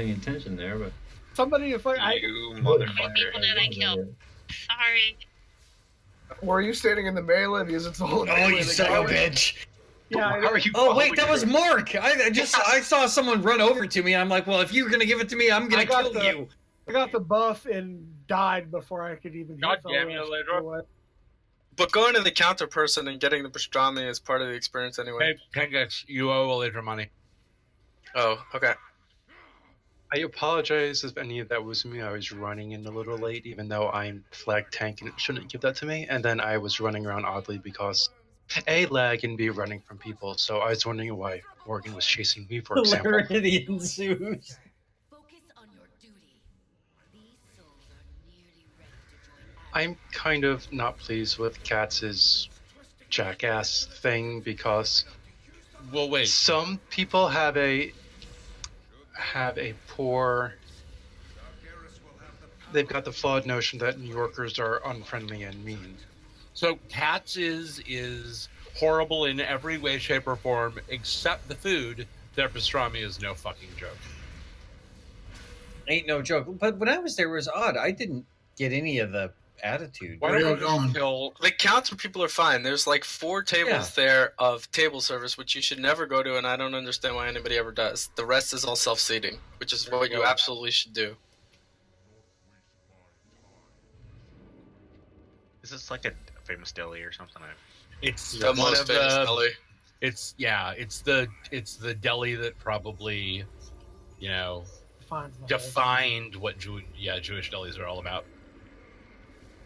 paying attention there, but Somebody, if You How many motherfucker. people did I kill? Sorry. Were you standing in the melee? Because it's all. Oh, you son of a bitch! Yeah, How are you? Oh wait, that was Mark. I saw someone run over to me. I'm like, well, if you're gonna give it to me, I'm gonna kill you. I got the buff and died before I could even. God damn you, Ledra. But going to the counter person and getting the pastrami is part of the experience anyway. Hey, Kengex, you owe Eladra money. Oh, okay. I apologize if any of that was me. I was running in a little late, even though I'm flag tank and it shouldn't give that to me. And then I was running around oddly because A, lag, and B, running from people. So I was wondering why Morgan was chasing me, for example. Hilarity ensues. I'm kind of not pleased with Katz's jackass thing because Well, wait. some people have a poor. They've got the flawed notion that New Yorkers are unfriendly and mean. So Katz is horrible in every way, shape, or form except the food. Their pastrami is no fucking joke. Ain't no joke. But when I was there, it was odd. I didn't get any of the attitude. Why don't we just kill? The counter people are fine. There's like 4 tables there of table service, which you should never go to, and I don't understand why anybody ever does. The rest is all self-seating, which is what you absolutely should do. Is this like a famous deli or something? It's The most famous deli. It's the deli that probably, defined what Jewish delis are all about.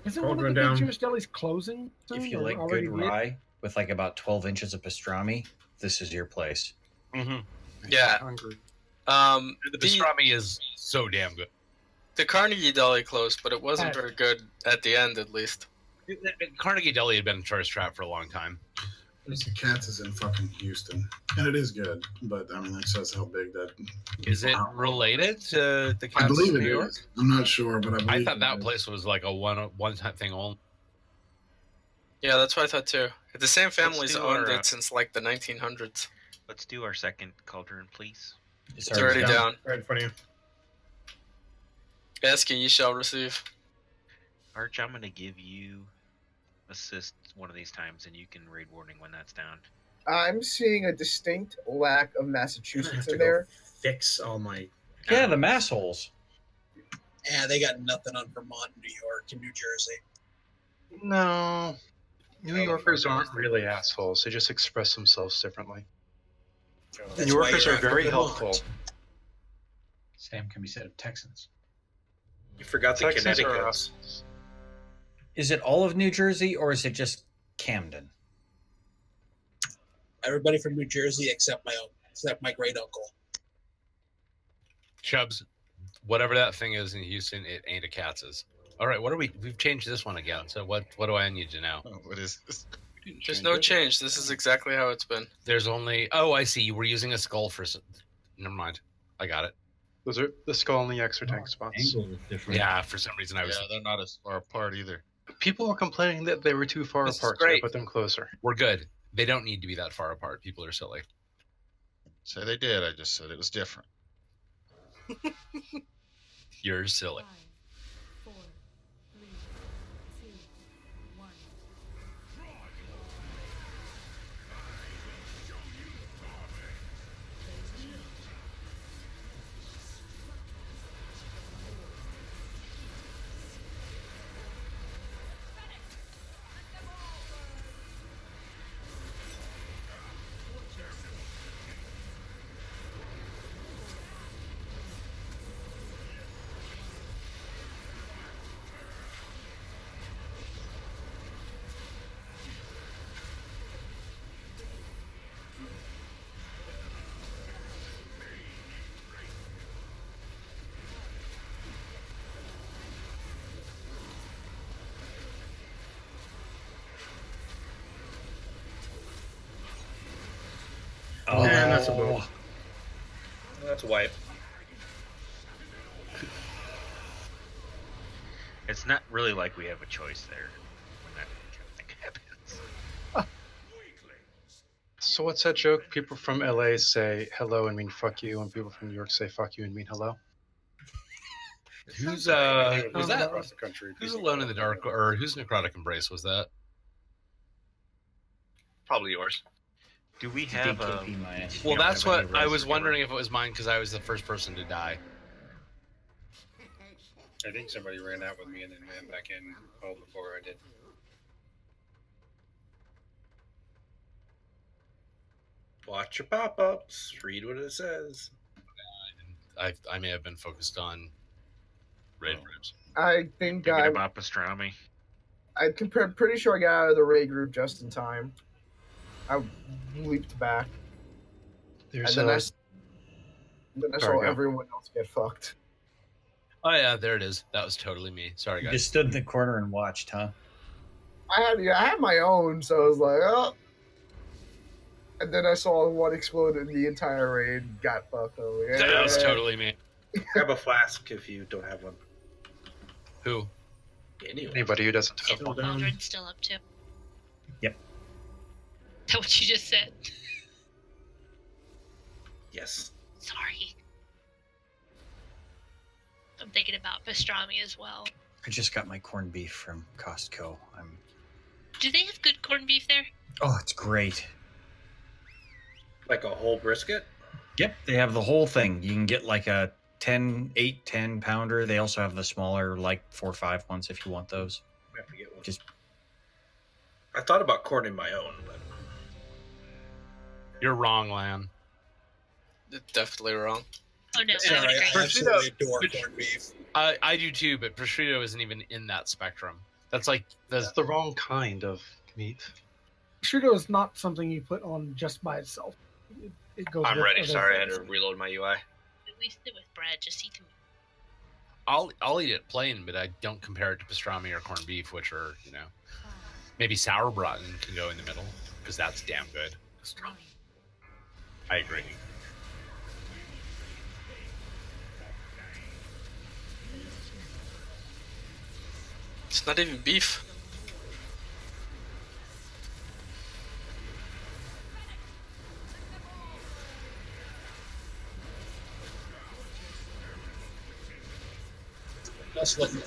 Isn't one of the big Jewish delis closing soon? If you like good rye with like about 12 inches of pastrami, this is your place. Mm-hmm. Yeah. The pastrami is so damn good. The Carnegie Deli closed, but it wasn't very good at the end, at least. Carnegie Deli had been a tourist trap for a long time. The Cats is in fucking Houston, and it is good, but I mean that says how big that is. It related to the Cats I believe in it New York? is. I'm not sure, but I believe I thought that place was like a one-time thing only. Yeah, that's what I thought too. The same families do owned our, it since like the 1900s. Let's do our second cauldron, please. It's already down. Right in front of you. Ask and ye shall receive. Arch, I'm gonna give you assist one of these times, and you can raid warning when that's down. I'm seeing a distinct lack of Massachusetts in there. Fix all my. Yeah, the mass holes. Yeah, they got nothing on Vermont, New York, and New Jersey. No. New Yorkers aren't really assholes. They just express themselves differently. New Yorkers are very helpful. Same can be said of Texans. You forgot the Texans are Connecticut. assholes. Is it all of New Jersey or is it just Camden? Everybody from New Jersey except my great uncle. Chubbs, whatever that thing is in Houston, it ain't a Katz's. All right, we've changed this one again. So what do I need to know? Oh, what is this? There's no change. This is exactly how it's been. There's only. Oh, I see. We're using a skull for. Never mind. I got it. Those are the skull and the extra tank spots. Yeah, for some reason I was. Yeah, they're not as far apart either. People are complaining that they were too far This is apart, so I great. put them closer. We're good. They don't need to be that far apart. People are silly. So they did. I just said it was different. You're silly. Oh, man, that's a move. That's a wipe. It's not really like we have a choice there when that kind of thing happens. So what's that joke? People from LA say hello and mean fuck you, and people from New York say fuck you and mean hello. Who's was that across the country? Who's Alone in the Dark, or whose Necrotic Embrace was that? Probably yours. Do we have a? Well, that's what I was wondering if it was mine because I was the first person to die. I think somebody ran out with me and then ran back in well before I did. Watch your pop-ups. Read what it says. I may have been focused on raid groups. I think Thinking about pastrami. I'm pretty sure I got out of the raid group just in time. I leaped back. There's and then I Sorry, saw go. everyone else get fucked. Oh yeah, there it is. That was totally me. Sorry, You guys. just stood in the corner and watched, huh? I had my own, so I was like, oh. And then I saw one explode and the entire raid got fucked over. That was totally me. Grab a flask if you don't have one. Who? Anyone. Anybody who doesn't have one. Waldron's still up too. Yep. Is that what you just said? Yes. Sorry. I'm thinking about pastrami as well. I just got my corned beef from Costco. Do they have good corned beef there? Oh, it's great. Like a whole brisket? Yep, they have the whole thing. You can get like a 10 pounder. They also have the smaller, like 4 or 5 ones if you want those. I have to get one. Just I thought about corning my own, but You're wrong, Lan. Definitely wrong. Oh no, I Sorry, would agree. I absolutely adore corned beef. I do too, but prosciutto isn't even in that spectrum. That's like That's the wrong kind of meat. Prosciutto is not something you put on just by itself. It goes. I'm with ready. other Sorry, I had things. to reload my UI. At least it with bread. Just eat the meat. I'll eat it plain, but I don't compare it to pastrami or corned beef, which are maybe sauerbraten can go in the middle because that's damn good. I agree. It's not even beef. That's looking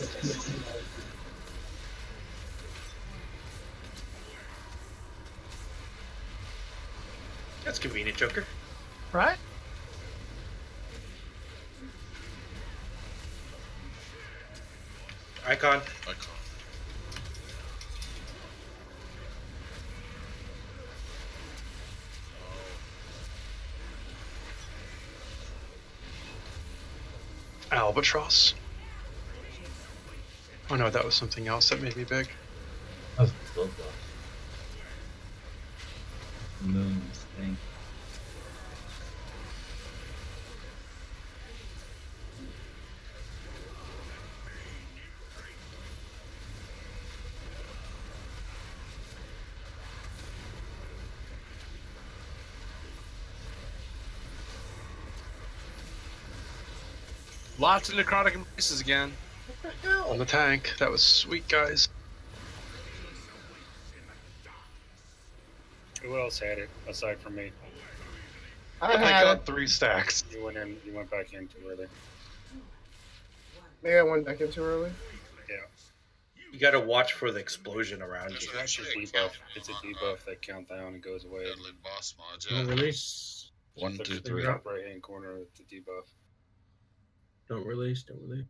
That's convenient, Joker. Right? Icon. Albatross. Oh no, that was something else that made me big. moons thing. Lots of necrotic embraces again. On the tank. That was sweet, guys. Who else had it aside from me? I I had got it. 3 stacks. You went in. You went back in too early. Maybe I went back in too early. Yeah. You gotta watch for the explosion around you. It's a debuff. It's a debuff that count down and goes away. Boss mods. Don't release. One, Look two, at the three. top right hand corner of the debuff. Don't release. Don't release.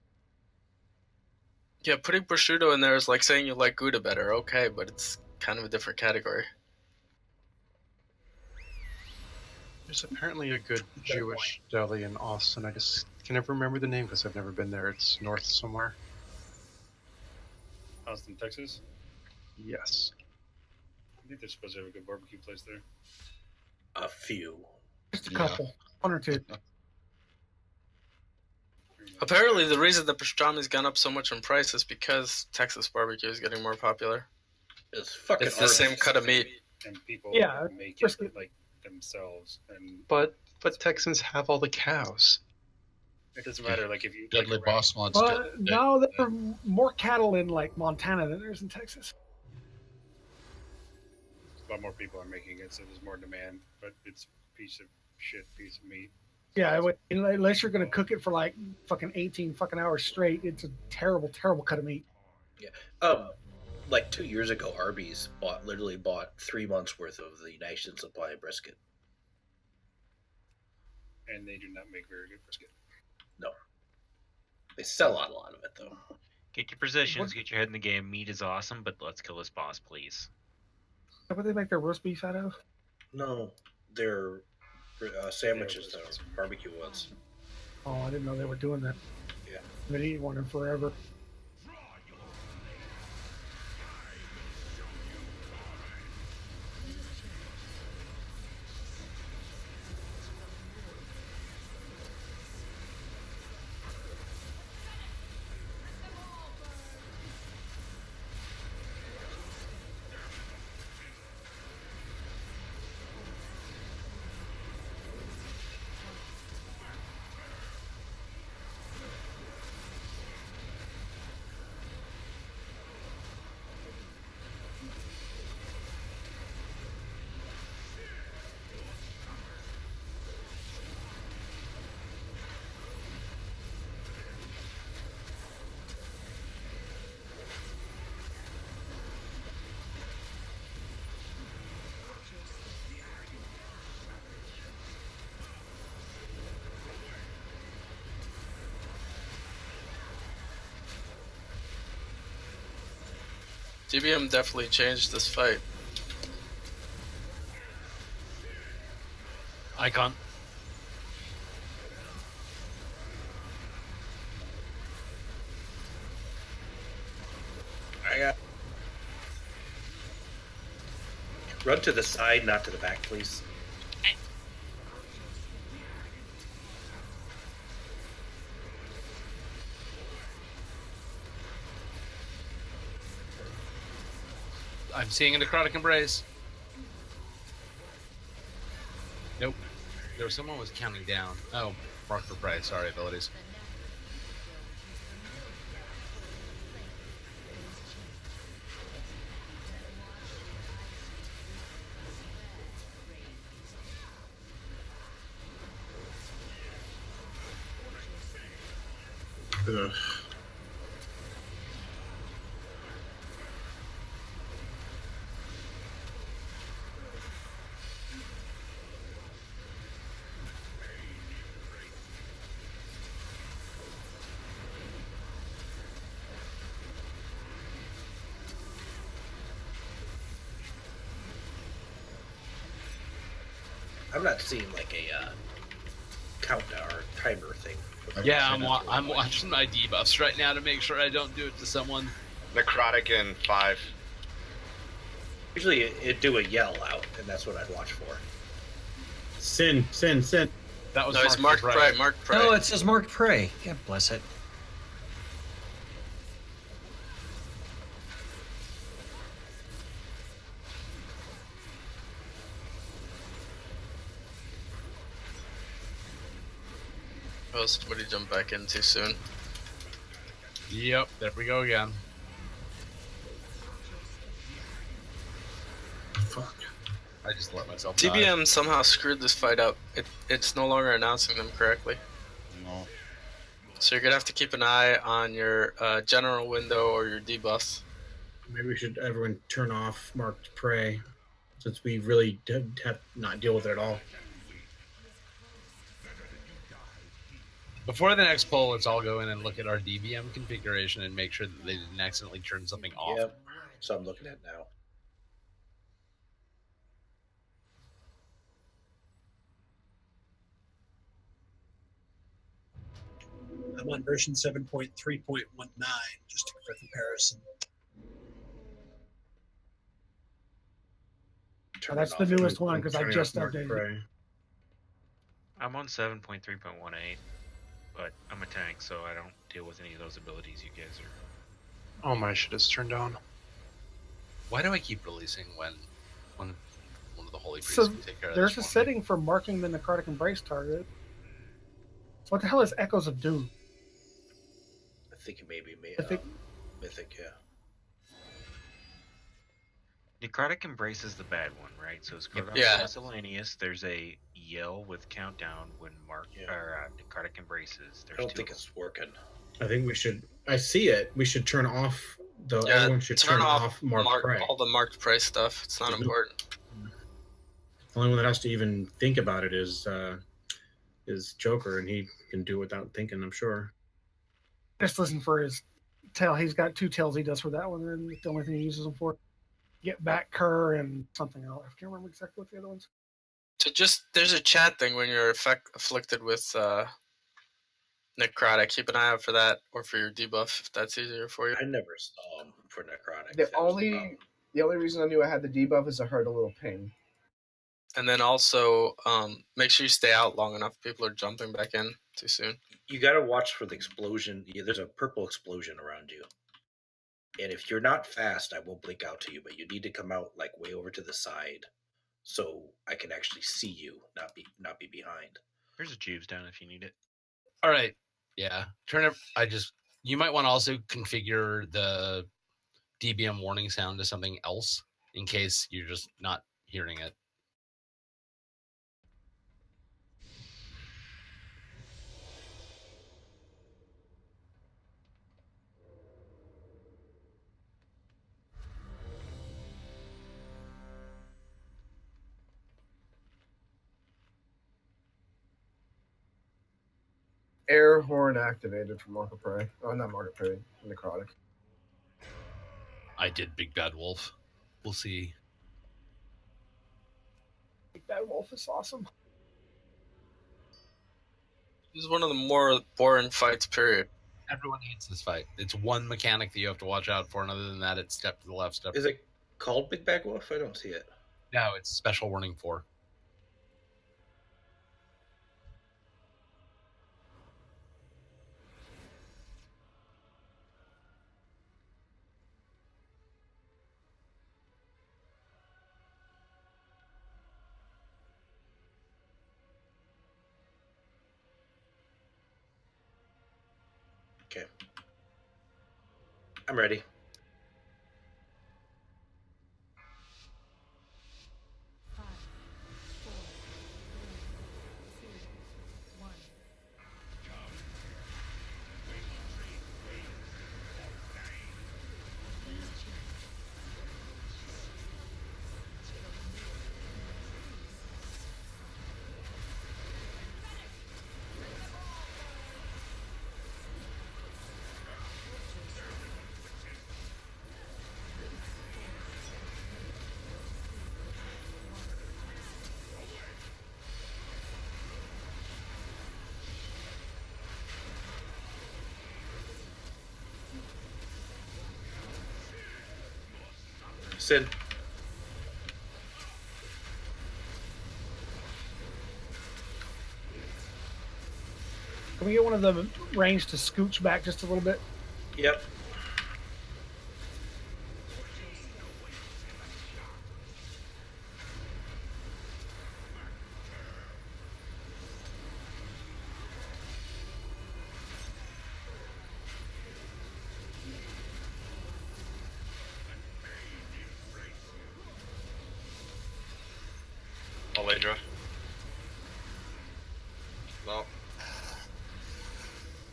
Yeah, putting prosciutto in there is like saying you like Gouda better. Okay, but it's kind of a different category. There's apparently a good Jewish deli in Austin. I just can never remember the name because I've never been there. It's north somewhere. Austin, Texas. Yes. I think they're supposed to have a good barbecue place there. A few. Just a couple. One or two. Apparently, the reason the pastrami's gone up so much in price is because Texas barbecue is getting more popular. It's fucking. It's the same cut of meat. And people Yeah, make brisket. it like themselves, and But Texans have all the cows. it doesn't matter. Like if you Deadly like, boss mods. But now there are more cattle in like Montana than there's in Texas. A lot more people are making it, so there's more demand. But it's a piece of meat. Yeah, unless you're gonna cook it for like fucking 18 fucking hours straight, it's a terrible, terrible cut of meat. Yeah. Like 2 years ago, Arby's literally bought 3 months worth of the nation supply of brisket. And they do not make very good brisket. No. They sell a lot of it, though. Get your positions, get your head in the game. Meat is awesome, but let's kill this boss, please. Is that what they make their roast beef out of? No, they're sandwiches, though. Barbecue ones. Oh, I didn't know they were doing that. Yeah. I've been eating one in forever. DBM definitely changed this fight. Icon. I got. Run to the side, not to the back, please. I'm seeing a necrotic embrace. Nope. There was someone was counting down. Oh, mark for prey. Sorry, abilities. Ugh. I'm not seeing like a countdown or timer thing. Yeah, I'm watching my debuffs right now to make sure I don't do it to someone. Necrotic in 5. Usually it do a yell out, and that's what I'd watch for. Sin. That was no, it's marked prey. Marked prey. Oh, it says marked prey. God bless it. Oh, somebody jumped back in too soon. Yep, there we go again. Fuck. I just let myself die. DBM somehow screwed this fight up. It's no longer announcing them correctly. No. So you're gonna have to keep an eye on your general window or your debuffs. Maybe we should everyone turn off marked prey, since we really have not deal with it at all. Before the next poll, let's all go in and look at our DBM configuration and make sure that they didn't accidentally turn something off. Yep. So I'm looking at now. I'm on version 7.3.19, just for comparison. That's the newest one because I just updated it. I'm on 7.3.18, but I'm a tank, so I don't deal with any of those abilities you guys are. Oh, my shit is turned on. Why do I keep releasing when one of the holy priests So can take care of there's this a for me? setting for marking the necrotic embrace target. What the hell is Echoes of Doom? I think it may be I think Mythic, yeah. Necrotic Embrace is the bad one, right? So it's called Yeah. Miscellaneous. There's a yell with countdown when Necrotic Embraces. There's I don't two think of them. it's working. I think we should. I see it. We should turn off the. Yeah, Everyone should turn off marked prey. all the marked prey stuff. It's not important. The only one that has to even think about it is Joker, and he can do it without thinking. I'm sure. Just listen for his tail. He's got 2 tails he does for that one, and it's the only thing he uses them for. Get back cur and something else. I can't remember exactly what the other ones. So there's a chat thing when you're afflicted with necrotic. Keep an eye out for that, or for your debuff if that's easier for you. I never saw him for necrotic. The only reason I knew I had the debuff is I heard a little ping. And then also make sure you stay out long enough. People are jumping back in too soon. You got to watch for the explosion. There's a purple explosion around you. And if you're not fast, I will blink out to you, but you need to come out like way over to the side so I can actually see you, not be behind. There's a tubes down if you need it. All right. Yeah. Turn it. You might want to also configure the DBM warning sound to something else in case you're just not hearing it. Air horn activated for Mark of Prey. Oh, not Mark of Prey. Necrotic. I did Big Bad Wolf. We'll see. Big Bad Wolf is awesome. This is one of the more boring fights, period. Everyone hates this fight. It's one mechanic that you have to watch out for, and other than that, it's step to the left, step. Is it called Big Bad Wolf? I don't see it. No, it's special warning 4. Okay. I'm ready. Sid. Can we get one of the range to scooch back just a little bit? Yep. Aledra. No.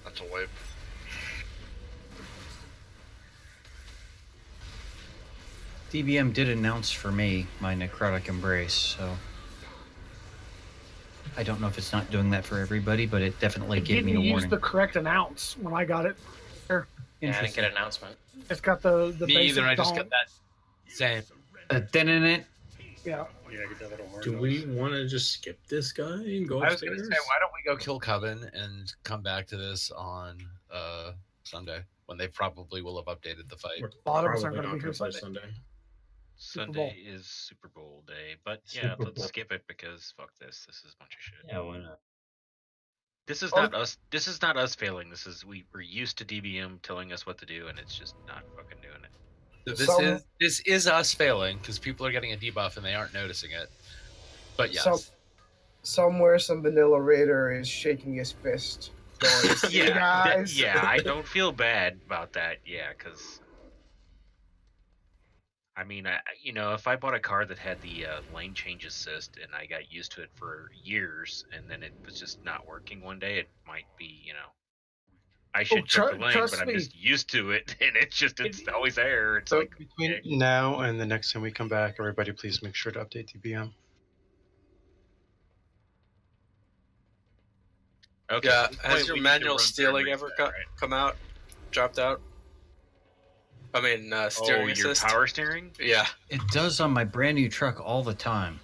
That's a wipe. DBM did announce for me my necrotic embrace, so I don't know if it's not doing that for everybody, but it definitely gave me a Didn't use warning. the correct announce when I got it. There. Yeah, I didn't get an announcement. It's got the Me basic either. I just don't- got that same. It. Yeah. Yeah, get that little horn. Do we want to just skip this guy and go I was going upstairs? to say, why don't we go kill Coven and come back to this on Sunday when they probably will have updated the fight? We're A lot of us probably aren't gonna not be gonna here play Sunday. Super Bowl. Sunday is Super Bowl day, but yeah, Super let's Bowl. skip it because fuck this. This is a bunch of shit. Yeah, why not? This is not us. This is not us failing. We're used to DBM telling us what to do, and it's just not fucking doing it. So this is us failing because people are getting a debuff and they aren't noticing it. But yes, Somewhere some vanilla raider is shaking his fist. Going, "See, Yeah, guys." yeah. I don't feel bad about that. Yeah, because I mean, if I bought a car that had the lane change assist and I got used to it for years, and then it was just not working one day, it might be, I should check the lane, but trust I'm me. just used to it, and it's always there. It's So like between now and the next time we come back, everybody please make sure to update TBM. Okay. Yeah, at this has point, your we need to manual run through stealing and ever reset, right? come out? Dropped out? I mean, steering your assist? power steering? Yeah. It does on my brand new truck all the time.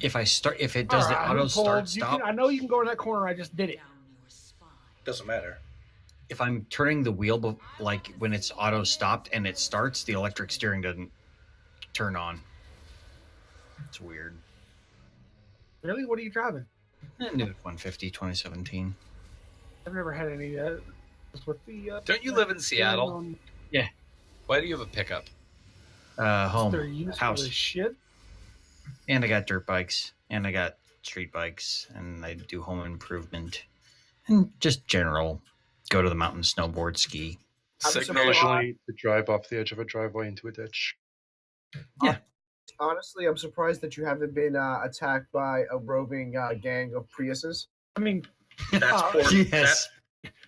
If it does the Alright, auto who start pulled? stop. I know you can go in that corner. I just did it. Doesn't matter. If I'm turning the wheel, like when it's auto stopped and it starts, the electric steering doesn't turn on. It's weird. Really? What are you driving? New 150 2017. I've never had any of that. With the, Don't you live in Seattle? Yeah. Why do you have a pickup? Home Their units house. full of shit. And I got dirt bikes, and I got street bikes, and I do home improvement, and just general. Go to the mountain, snowboard, ski. Occasionally to drive off the edge of a driveway into a ditch. Yeah. Honestly, I'm surprised that you haven't been attacked by a roving gang of Priuses. I mean, That's poor. Yes.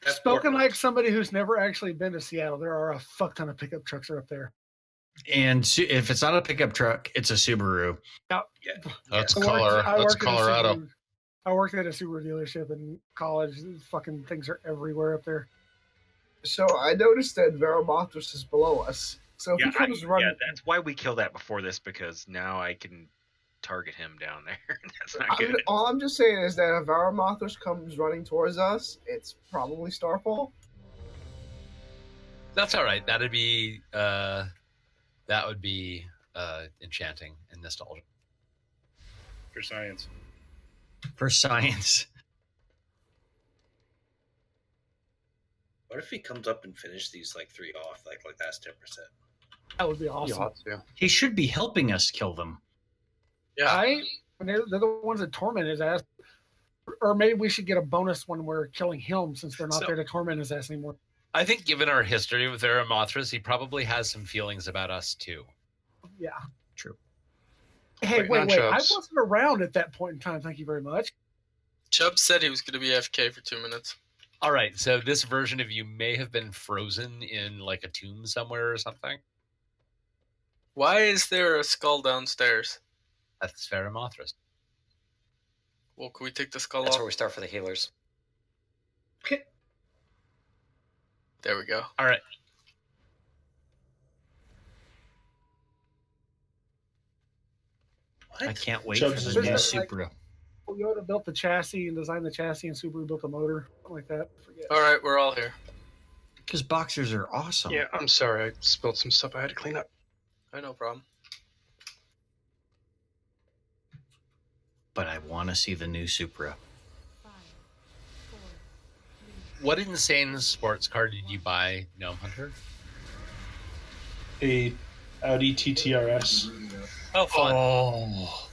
That's spoken poor. like somebody who's never actually been to Seattle, there are a fuck ton of pickup trucks up there. And if it's not a pickup truck, it's a Subaru. Now, That's I worked at a Colorado. Subaru- I worked at a Subaru dealership in college. Fucking things are everywhere up there. So I noticed that Veramothras is below us. So if he comes running, that's why we killed that before this, because now I can target him down there. That's not good. all I'm just saying is that if Veramothras comes running towards us, it's probably Starfall. That's all right. That would be enchanting and nostalgic. For science. For science. What if he comes up and finishes these like 3 off? Like that's 10%. That would be awesome. He should be helping us kill them. Yeah. They're the ones that torment his ass. Or maybe we should get a bonus when we're killing him, since they're not there to torment his ass anymore. I think, given our history with Veramothras, he probably has some feelings about us too. Yeah. True. Hey, Right now, wait. I Chubbs. wasn't around at that point in time. Thank you very much. Chubb said he was going to be AFK for 2 minutes. All right, so this version of you may have been frozen in like a tomb somewhere or something. Why is there a skull downstairs? That's Veramothras. Well, can we take the skull That's off? where we start for the healers. There we go. All right. I can't wait Chubbs for is the new like- Supra. Toyota built the chassis and designed the chassis, and Subaru built the motor. Something like that. I forget. All right, we're all here. Because boxers are awesome. Yeah, I'm sorry. I spilled some stuff I had to clean up. No problem. But I want to see the new Supra. What insane sports car did you buy, Gnome Hunter? A Audi TTRS. Oh, fun. Oh.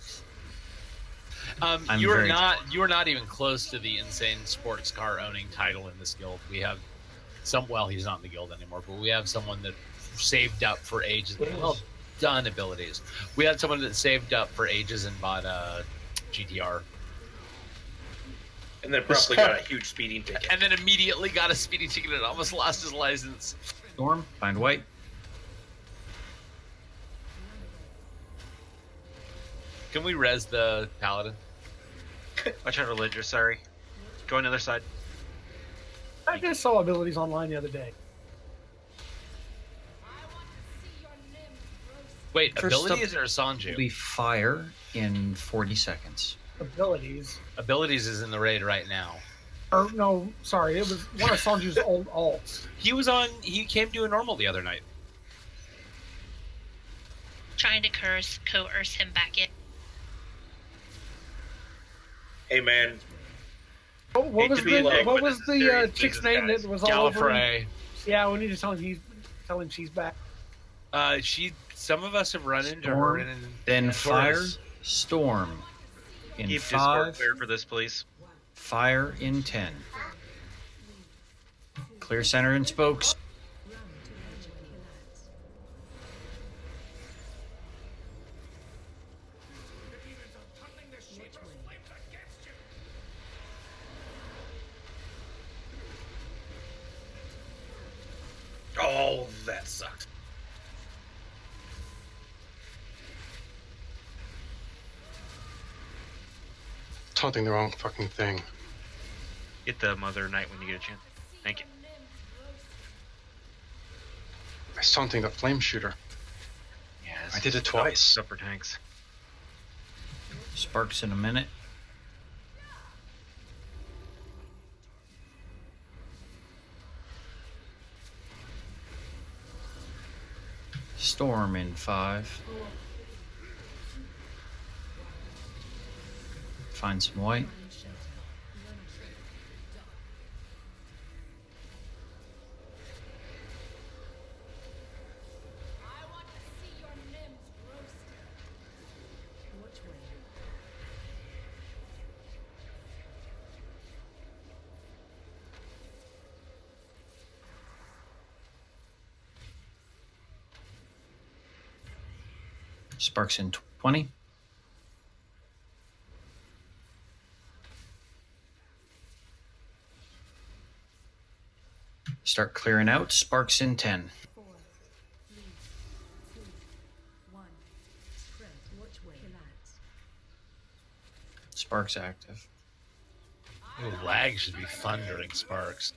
I'm you are very- not even close to the insane sports car owning title in this guild. We have well, he's not in the guild anymore, but we have someone that saved up for ages. Well done abilities. We had someone that saved up for ages and bought a GTR. And then probably got a huge speeding ticket. And then immediately got a speeding ticket and almost lost his license. Storm, find white. Can we res the paladin? Watch out, religious. Sorry. Go on the other side. I just saw abilities online the other day. Wait, First abilities up or Sanju? We fire in 40 seconds. Abilities. Abilities is in the raid right now. Or no, sorry, it was one of Sanju's old alts. He came to a normal the other night. Trying to coerce him back in. Hey man, What was the chick's name that was all over him? Gallifrey. Yeah, we need to tell him she's back. Some of us have run into her Storm, in then Antorus. fire, storm. In Keep Discord 5, clear for this, please. fire in 10. Clear center and spokes. Oh, that sucks. Taunting the wrong fucking thing. Get the Mother Knight when you get a chance. Thank you. I was taunting the flame shooter. Yeah, I did it twice. Upper tanks. Sparks in a minute. Storm in 5. Find some white. Sparks in 20. Start clearing out. Sparks in 10. Sparks active. Ooh, lag should be fun during Sparks.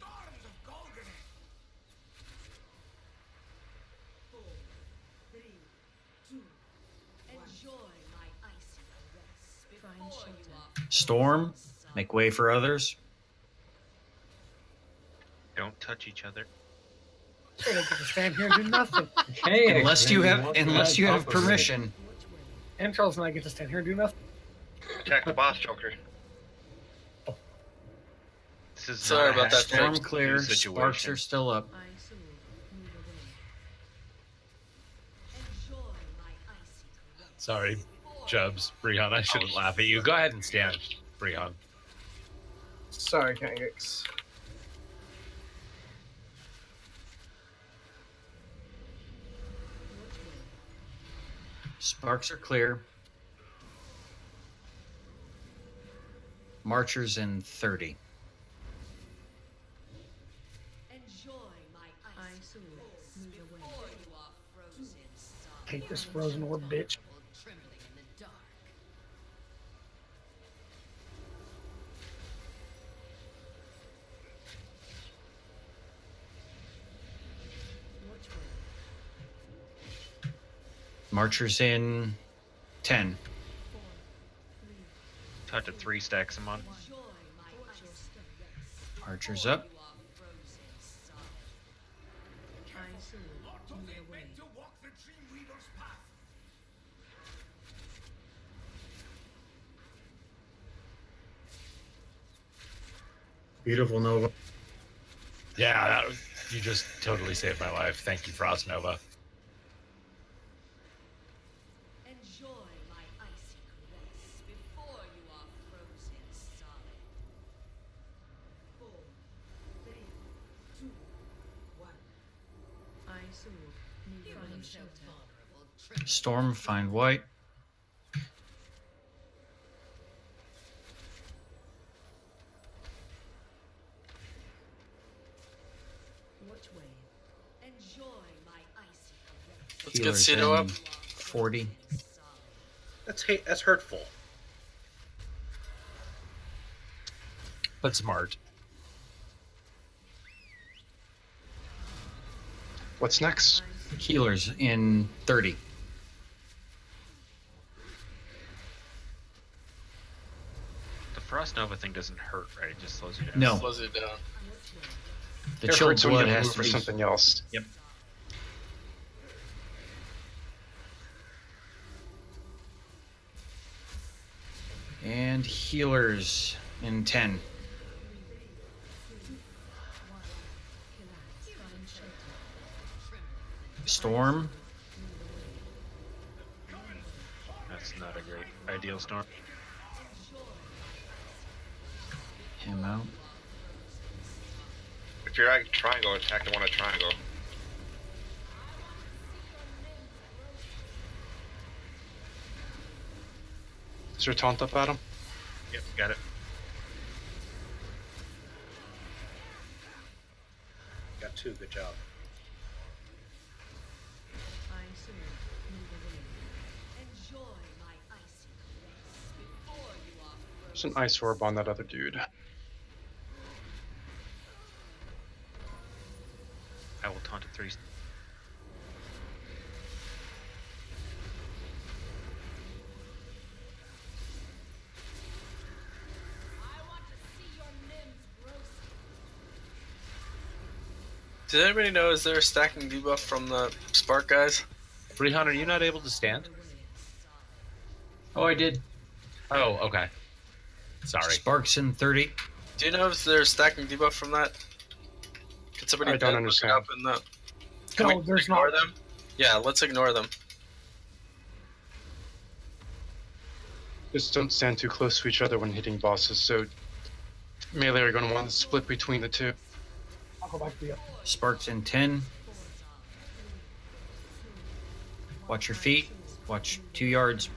Storm. Make way for others. Don't touch each other. They don't get to stand here and do nothing. Hey, unless you have permission. And Charles and I get to stand here and do nothing. Attack the boss, Joker. This is Sorry about that. Storm fixed clear. situation. Sparks are still up. Sorry, Jubs, Brihan. I shouldn't laugh at you. Go ahead and stand, Brihan. Sorry, Kangix. Sparks are clear. Marchers in 30. Take this frozen orb, bitch. Marchers in 10. Touch to 3 stacks them on. Archers up. Beautiful Nova. Yeah, you just totally saved my life. Thank you, Frost Nova. Storm, find white. Let's get Healers Cito in up. 40. That's hurtful. But smart. What's next? Healers in 30. The Frost Nova thing doesn't hurt, right? It just slows you down. No. Slows it down. The It chilled hurts when you blood have to has move to for be. something else. Yep. And healers in 10. Storm. That's not a great ideal storm. Him out. If you're at triangle, attack the one at triangle. Is there taunt up at him? Yep, got it. Got 2. Good job. There's an ice orb on that other dude. I will taunt at 3. Does anybody know, is there a stacking debuff from the Spark guys? 300, you not able to stand? Oh, I did. Oh, okay. Sorry. Sparks in 30. Do you know if there's a stacking debuff from that? Can somebody I don't look it understand. up in the... Can No, we there's ignore not. them? Yeah, let's ignore them. Just don't stand too close to each other when hitting bosses, so melee are going to want to split between the two. I'll go back to you. Sparks in 10. Watch your feet. Watch 2 yards.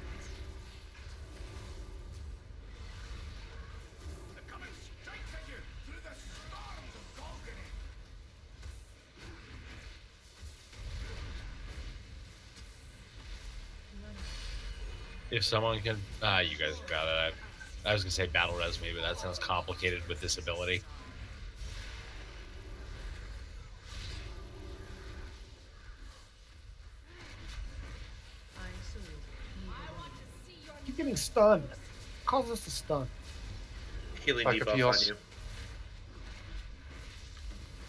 If someone can, you guys got it. I was gonna say battle res me, but that sounds complicated with this ability. Keep getting stunned. Causes us to stun. Healing Like debuff on appeals. you.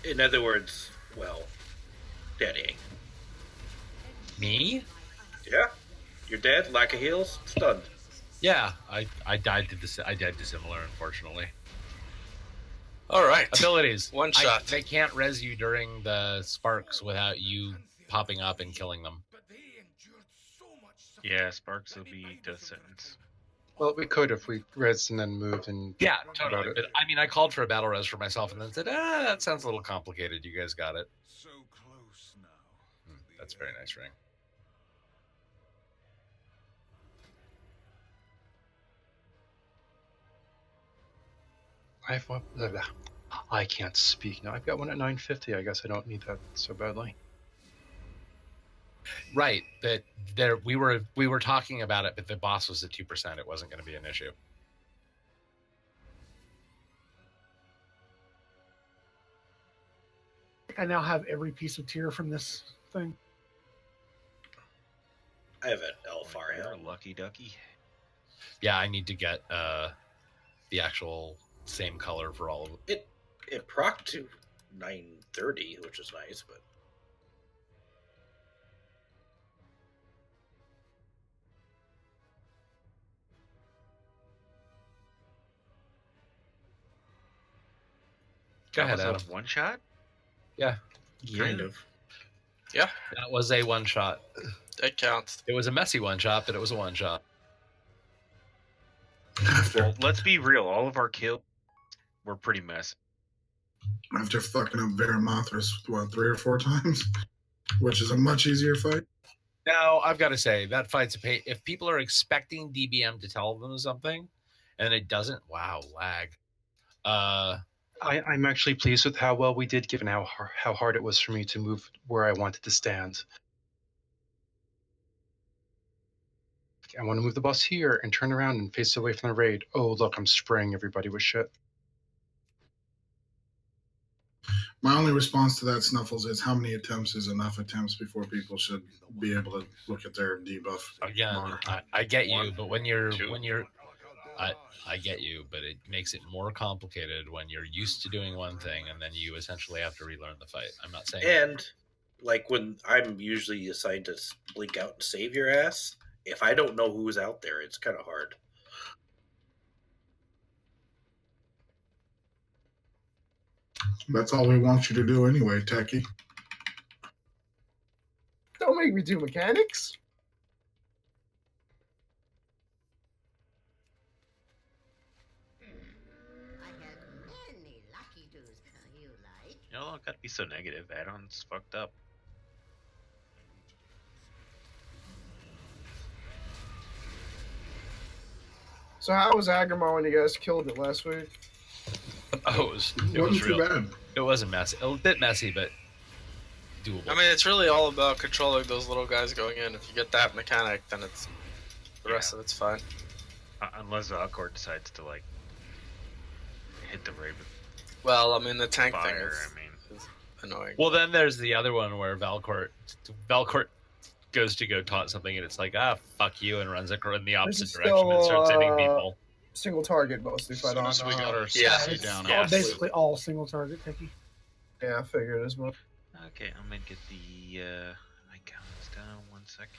In other words, well, deadying. Me? Yeah, you're dead. Lack of heals, stunned. Yeah, I died to this. I died to similar, unfortunately. All right. Abilities. One shot. They can't res you during the sparks without you popping up and killing them. Yeah, Sparks will be death sentence. Well, we could if we res and then moved and Yeah, about totally. it. But I mean, I called for a battle res for myself and then said, that sounds a little complicated. You guys got it. So close now. That's a very nice ring. I can't speak now. I've got one at 950. I guess I don't need that so badly. Right, but we were talking about it, but the boss was at 2%. It wasn't going to be an issue. I now have every piece of tier from this thing. I have an Elfar You're a helm. lucky ducky. Yeah, I need to get the actual same color for all of them. It proc to 930, which is nice, but Go ahead, That was Adam. a one shot? Yeah, kind of. Yeah, that was a one shot. that counts. It was a messy one shot, but it was a one shot. Well, let's be real. All of our kills were pretty messy. After fucking up Veramothras, what, 3 or 4 times? Which is a much easier fight. Now, I've got to say, that fight's a pain. If people are expecting DBM to tell them something, and it doesn't, wow, lag. I'm actually pleased with how well we did, given how hard it was for me to move where I wanted to stand. I want to move the boss here and turn around and face away from the raid. Oh, look, I'm spraying everybody with shit. My only response to that, Snuffles, is how many attempts is enough attempts before people should be able to look at their debuff Again, bar. I get you, but when you're I get you, but it makes it more complicated when you're used to doing one thing and then you essentially have to relearn the fight. I'm not saying And like when I'm usually assigned to blink out and save your ass, if I don't know who's out there, it's kind of hard. That's all we want you to do anyway, Techie. Don't make me do mechanics. You know, don't gotta be so negative. Add-ons fucked up. So how was Agrimar when you guys killed it last week? Oh, it was Wasn't too real. bad. It wasn't messy. A bit messy, but doable. I mean, it's really all about controlling those little guys going in. If you get that mechanic, then it's the rest of it's fine. Unless Alcor decides to like hit the Raven. Well, I mean the tank thing Fire, is, I mean. is annoying. Well, then there's the other one where Valcourt goes to go taunt something, and it's like, fuck you, and runs in the opposite direction and starts hitting people. Single target mostly. As soon as we got our Yeah. CC It's down, basically all single target techie. Yeah, I figured as much. Okay, I'm gonna get the icons down 1 second.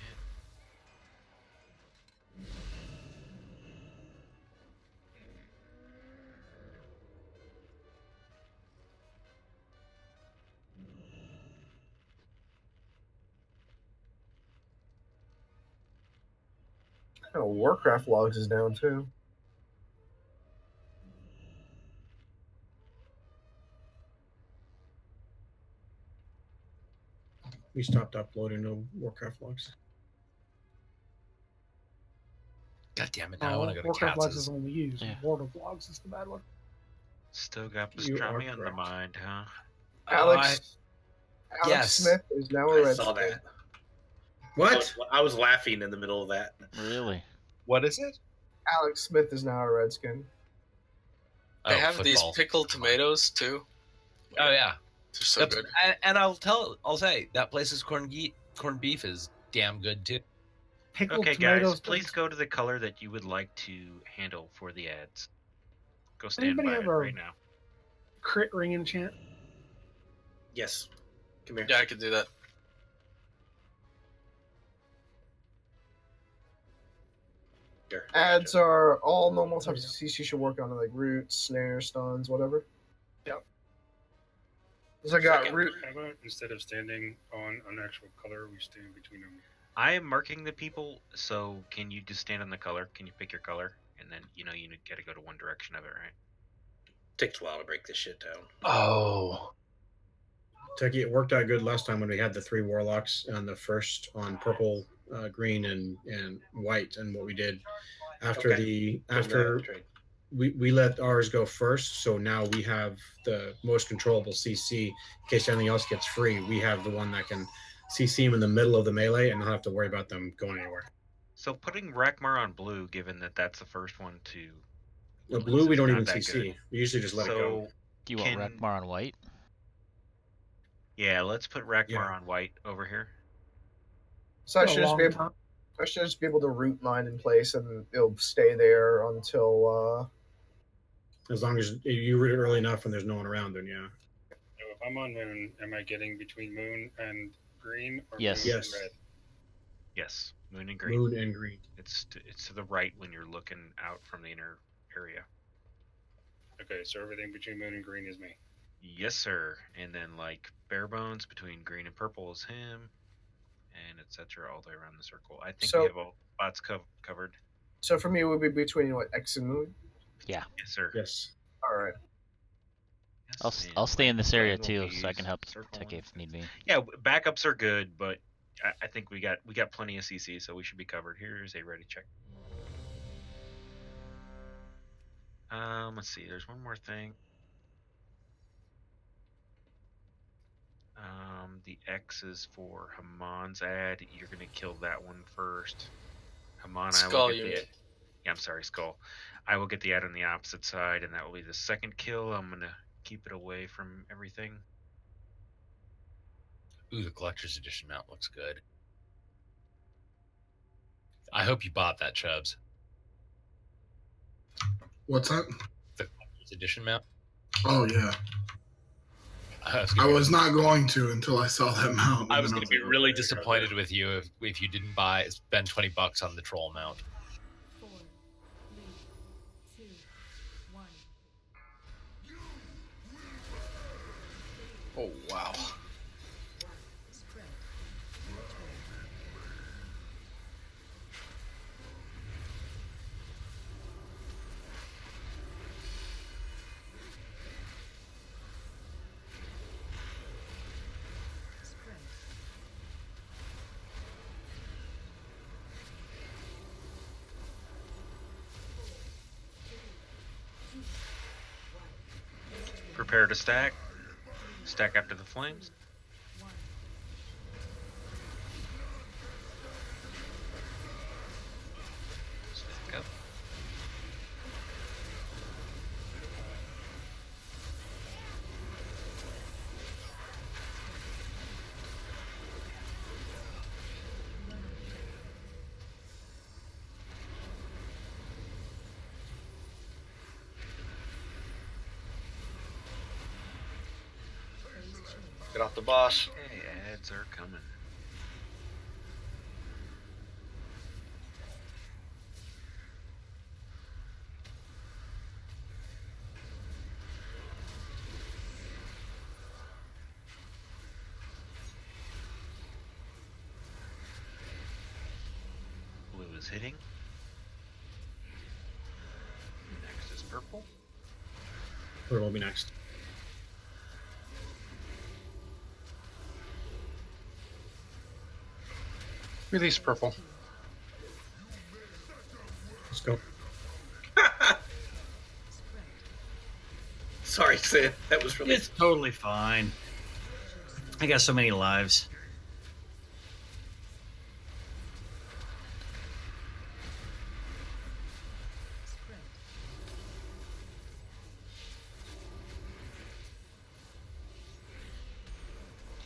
Oh, Warcraft logs is down too. We stopped uploading the Warcraft logs. God damn it! Now I want to go to Warcraft logs is Katz's. the one we use. Board of logs is the bad one. Still got You are pastrami on the correct. mind, huh? Alex yes. Smith is now a I red saw skin. that. What? I was laughing in the middle of that. Really? What is it? Alex Smith is now a Redskin. They have these pickled tomatoes too. Oh yeah, they're so good. And I'll say that place's corned beef is damn good too. Pickled Okay, tomatoes. guys, please go to the color that you would like to handle for the ads. Go stand Anybody by have it a right now. crit ring enchant? Yes. Come here. Yeah, I could do that. Here. Ads are all normal types of CC you should work on, like roots, snares, stuns, whatever. Yep. So I got Second, root. how about instead of standing on an actual color, we stand between them? I am marking the people, so can you just stand on the color? Can you pick your color? And then, you got to go to one direction of it, right? Takes a while to break this shit down. Oh. Techie, it worked out good last time when we had the 3 warlocks on the first on purple, green, and white. And what we did after we let ours go first, so now we have the most controllable CC. In case anything else gets free, we have the one that can CC them in the middle of the melee and not have to worry about them going anywhere. So putting Rakmar on blue, given that that's the first one to... The blue we don't not even that CC. good. We usually just let it go. Do you want Rakmar on white? Yeah, let's put Rakmar on white over here. So I should just be able to root mine in place, and it'll stay there until. As long as you root it early enough and there's no one around, then yeah. So if I'm on moon, am I getting between moon and green or Yes. moon Yes. and red? Yes, moon and green. Moon and green. It's to the right when you're looking out from the inner area. Okay, so everything between moon and green is me. Yes, sir. And then like bare bones between green and purple is him, and etc. all the way around the circle. I think So- we have all spots covered. So for me, it would be between what, X and moon. Yeah. Yes, sir. Yes. All right. I'll stay in this area We'll too, use so I can help circle Tech if need be. Yeah, backups are good, but I think we got plenty of CC, so we should be covered. Here's a ready check. Let's see. There's one more thing. The X is for Hamon's ad. You're gonna kill that one first. Hamon, Skull I will get unit. Yeah, I'm sorry, Skull. I will get the ad on the opposite side, and that will be the second kill. I'm gonna keep it away from everything. Ooh, the collector's edition mount looks good. I hope you bought that, Chubbs. What's that? The collector's edition mount. Oh yeah. I was not going to until I saw that mount. I was going to be really disappointed with you if you didn't spend $20 on the troll mount. 4, 3, 2, 1. Oh wow. Prepare to stack. Stack after the flames. Stack up. Get off the boss. Hey, ads are coming. Blue is hitting. Next is purple. Where will be next? Release purple. Let's go. Sorry, Sid. That was really. It's totally fine. I got so many lives.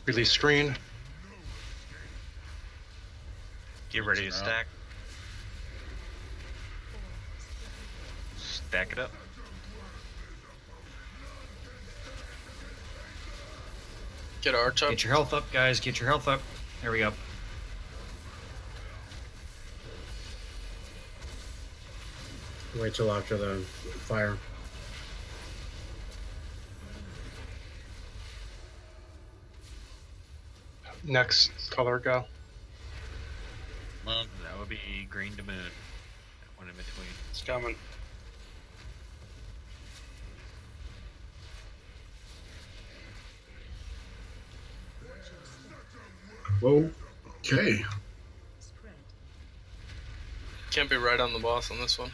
Release screen. Get ready to stack. Stack it up. Get Arch up. Get your health up, guys. Get your health up. There we go. Wait till after the fire. Next color go. That would be green to moon. That one in between. It's coming. Okay. Can't be right on the boss on this one.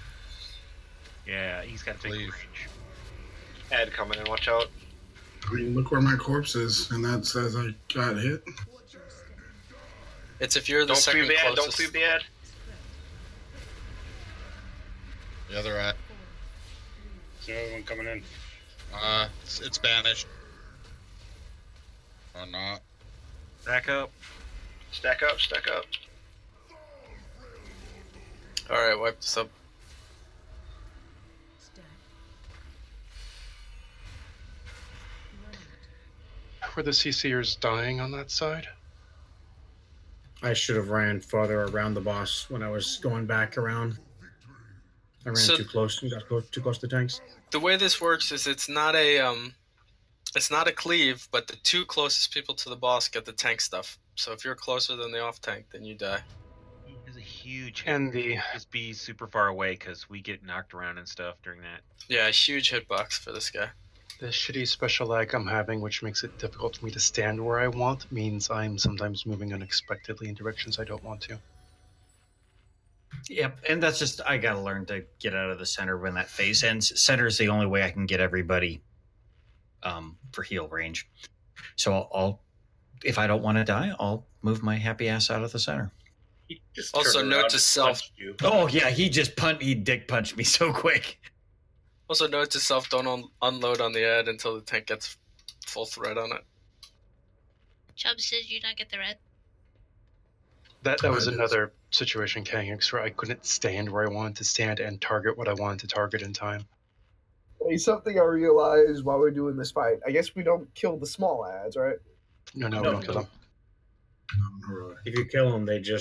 Yeah, he's got big range. Ad coming in, watch out. I mean, look where my corpse is, and that says I got hit. It's if you're the Don't second cleave the ad, closest. don't cleave the ad. The other ad. There's another one coming in. It's banished. Or not. Stack up. Stack up, stack up. Alright, wipe this up. Were the CCers dying on that side? I should have ran farther around the boss when I was going back around. I ran So- too close and got too close to tanks. The way this works is it's not a cleave, but the two closest people to the boss get the tank stuff. So if you're closer than the off tank, then you die. He has a huge And the just be super far away because we get knocked around and stuff during that. Yeah, huge hitbox for this guy. the shitty special lag I'm having, which makes it difficult for me to stand where I want, means I'm sometimes moving unexpectedly in directions I don't want to. Yep, and that's just I gotta learn to get out of the center when that phase ends. Center is the only way I can get everybody for heal range. So I'll if I don't want to die, I'll move my happy ass out of the center. Also, note to self. Oh yeah, he dick punched me so quick. Also, note to self: don't unload on the ad until the tank gets full thread on it. Chubbs, did you not get the red? That was another situation, Kangix, where I couldn't stand where I wanted to stand and target what I wanted to target in time. Hey, something I realized while we're doing this fight. I guess we don't kill the small ads, right? No, we don't kill them. If you kill them, they go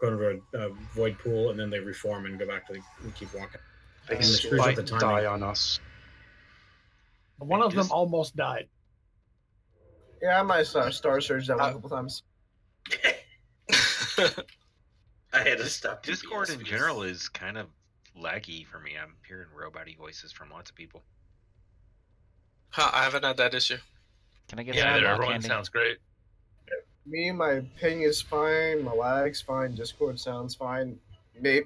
into a void pool and then they reform and go back to and keep walking. They And it screws up spite the timing. die on us. One of them almost died. Yeah, I might star surge that one a couple times. I had to stop. Discord in general is kind of laggy for me. I'm hearing robot voices from lots of people. Huh, I haven't had that issue. Can I get Yeah, some everyone candy? sounds great. Me, my ping is fine. My lag's fine. Discord sounds fine. Maybe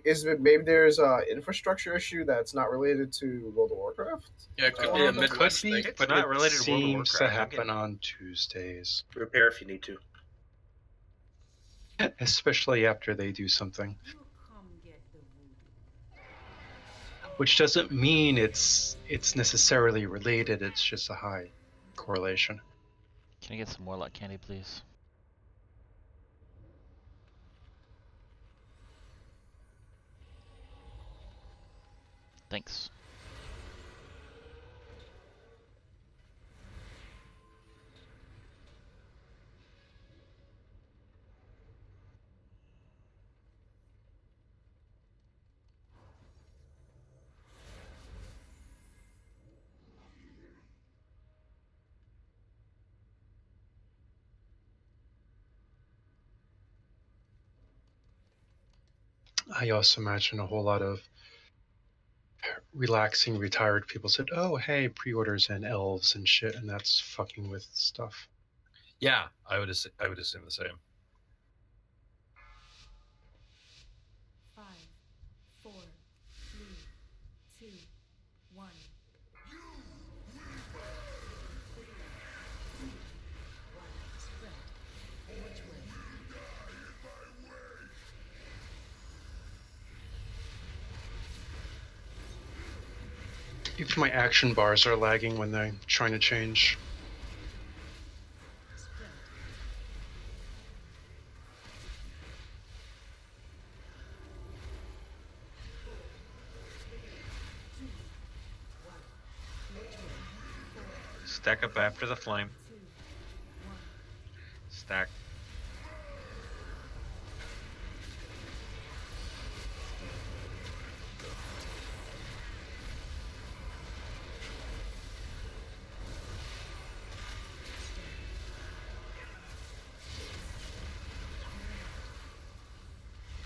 there's a infrastructure issue that's not related to World of Warcraft. Yeah, it could be a Midwest thing. But not related to World of Seems to Warcraft. I'm happen on Tuesdays, Repair if you need to. especially after they do something. Which doesn't mean it's necessarily related. It's just a high correlation. Can I get some Warlock candy, please? Thanks. I also imagine a whole lot of relaxing retired people said, "Oh, hey, pre-orders and elves and shit," and that's fucking with stuff. Yeah, I would assume the same. 5, 4, 3, 2, 1. Spread. Which way? Even my action bars are lagging when they're trying to change. Spread. Stack up after the flame. Stack.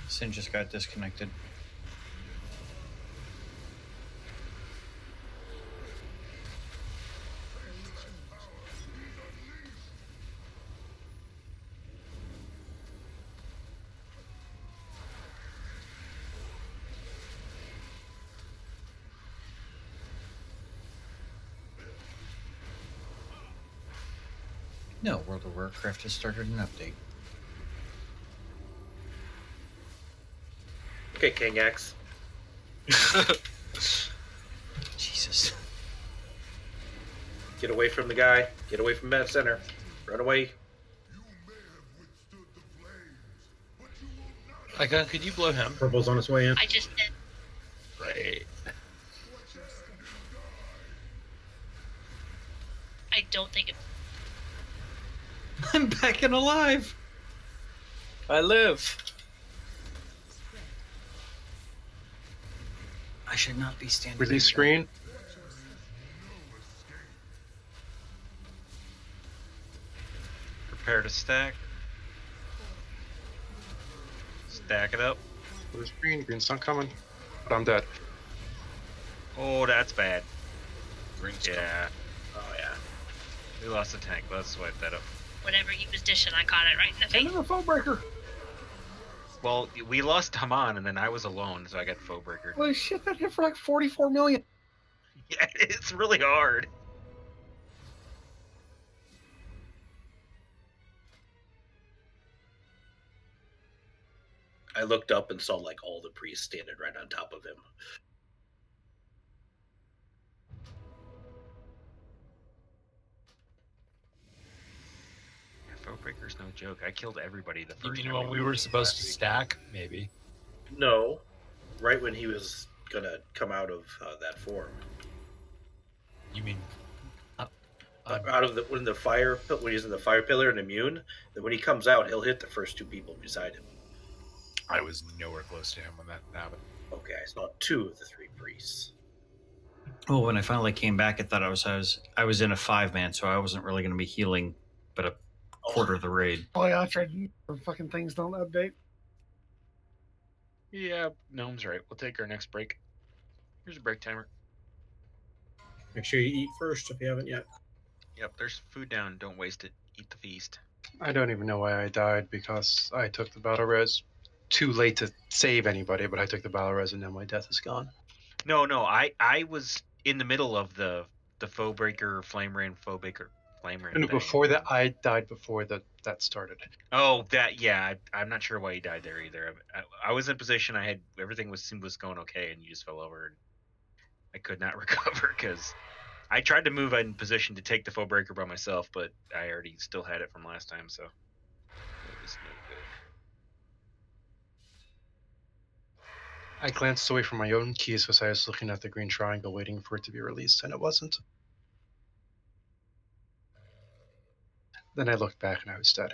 Sin just got disconnected. No, World of Warcraft has started an update. Okay, King X. Jesus. Get away from the guy. Get away from that center. Run away. Icon, could you blow him? Purple's on its way in. I just did. Right. I don't think it. I'm back and alive. I live. I should not be standing. Release screen. Prepare to stack. Stack it up. There's green. Green's not coming. But I'm dead. Oh, that's bad. Green's Yeah. Oh yeah. We lost a tank. Let's swipe that up. Whatever he was dishing, I caught it right in the face. And then a phone breaker. Well, we lost Haman, and then I was alone, so I got foe breaker. Holy shit, that hit for like 44 million. Yeah, it's really hard. I looked up and saw like all the priests standing right on top of him. Foe breaker's no joke. I killed everybody the You first mean time. when we were supposed to stack? Maybe. No, right when he was gonna come out of that form. You mean Out of when he's in the fire pillar and immune, then when he comes out, he'll hit the first two people beside him. I was nowhere close to him when that happened. Okay, I saw two of the three priests. Well, when I finally came back, I thought I was in a 5-man, so I wasn't really going to be healing, but a quarter of the raid. Oh yeah, I tried. Fucking things don't update. Yeah, Gnome's right. We'll take our next break. Here's a break timer. Make sure you eat first if you haven't yet. Yep, there's food down. Don't waste it. Eat the feast. I don't even know why I died because I took the battle res. Too late to save anybody, but I took the battle res and now my death is gone. No, I was in the middle of the foe breaker, flame rain, foe breaker, flame rain. No, thing. before that, I died before that started. Oh, that yeah. I'm not sure why you died there either. I was in position. I had everything was going okay, and you just fell over, and I could not recover because I tried to move in position to take the foe breaker by myself, but I already still had it from last time, so it was no good. I glanced away from my own keys because I was looking at the green triangle waiting for it to be released, and it wasn't. Then I looked back and I was dead.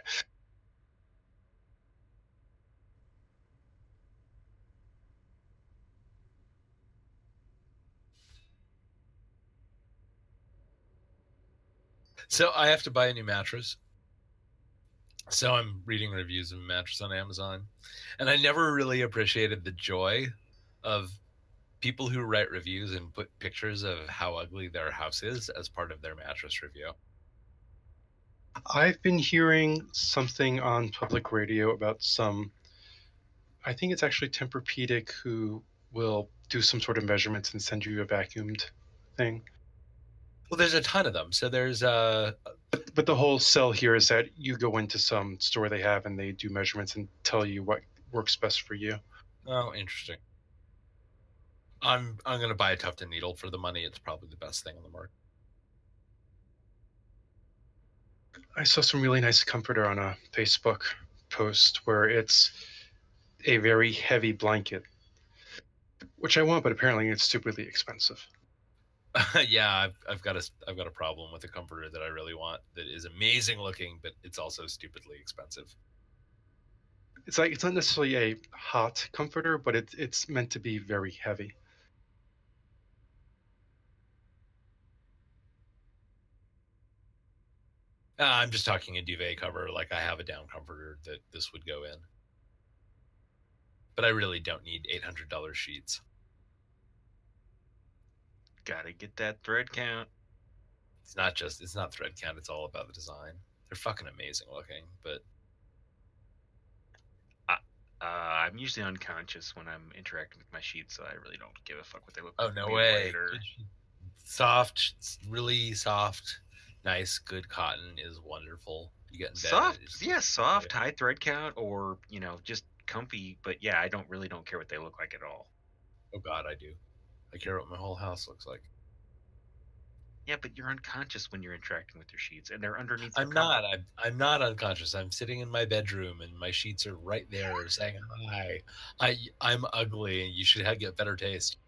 So I have to buy a new mattress. So I'm reading reviews of a mattress on Amazon, and I never really appreciated the joy of people who write reviews and put pictures of how ugly their house is as part of their mattress review. I've been hearing something on public radio about I think it's actually Tempur-Pedic who will do some sort of measurements and send you a vacuumed thing. Well, there's a ton of them. So there's But the whole sell here is that you go into some store they have and they do measurements and tell you what works best for you. Oh, interesting. I'm going to buy a Tufted Needle for the money. It's probably the best thing on the market. I saw some really nice comforter on a Facebook post where it's a very heavy blanket, which I want, but apparently it's stupidly expensive. Yeah, I've got a problem with a comforter that I really want that is amazing looking, but it's also stupidly expensive. It's like it's not necessarily a hot comforter, but it's meant to be very heavy. I'm just talking a duvet cover. Like I have a down comforter that this would go in, but I really don't need $800 sheets. Gotta get that thread count. It's not thread count. It's all about the design. They're fucking amazing looking, but I'm usually unconscious when I'm interacting with my sheets, so I really don't give a fuck what they look oh like. no Maybe way. later. Soft, really soft, nice, good cotton is wonderful. You get in bed. Soft, yeah, soft, high thread count, or just comfy. But yeah, I really don't care what they look like at all. Oh God, I do. I care what my whole house looks like. Yeah, but you're unconscious when you're interacting with your sheets, and they're underneath. I'm not. I'm not unconscious. I'm sitting in my bedroom, and my sheets are right there saying hi. I'm ugly, and you should get better taste.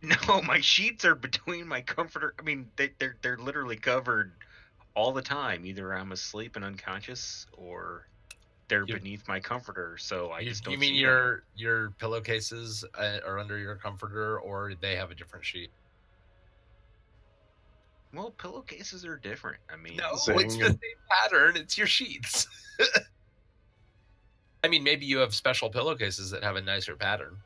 No, my sheets are between my comforter. I mean, they're literally covered all the time. Either I'm asleep and unconscious, or they're beneath my comforter. So I just don't. You mean see them. your pillowcases are under your comforter, or they have a different sheet? Well, pillowcases are different. I mean, no, it's the same pattern. It's your sheets. I mean, maybe you have special pillowcases that have a nicer pattern.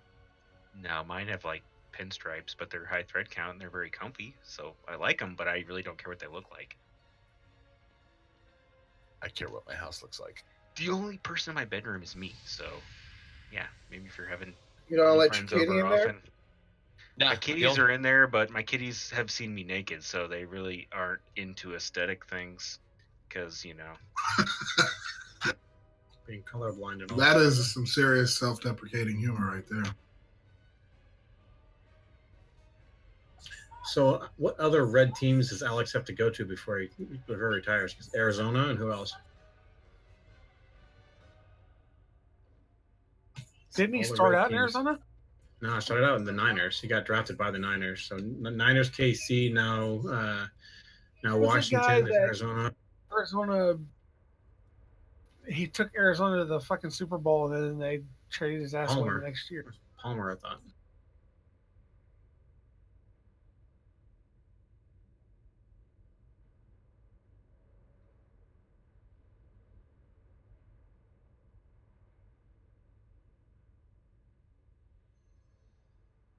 No, mine have like pinstripes, but they're high thread count and they're very comfy. So I like them, but I really don't care what they look like. I care what my house looks like. The only person in my bedroom is me. So, yeah, maybe if you're having let friends your kitty over in there? often. Nah, my kitties are in there, but my kitties have seen me naked, so they really aren't into aesthetic things. Because, being colorblind and all that is some serious self-deprecating humor right there. So, what other red teams does Alex have to go to before he retires? Because Arizona and who else? Didn't he All the start red out in teams. Arizona? No, I started out in the Niners. He got drafted by the Niners. So Niners, KC, now Washington, Arizona. Arizona. He took Arizona to the fucking Super Bowl, and then they traded his ass away the next year. Palmer, I thought.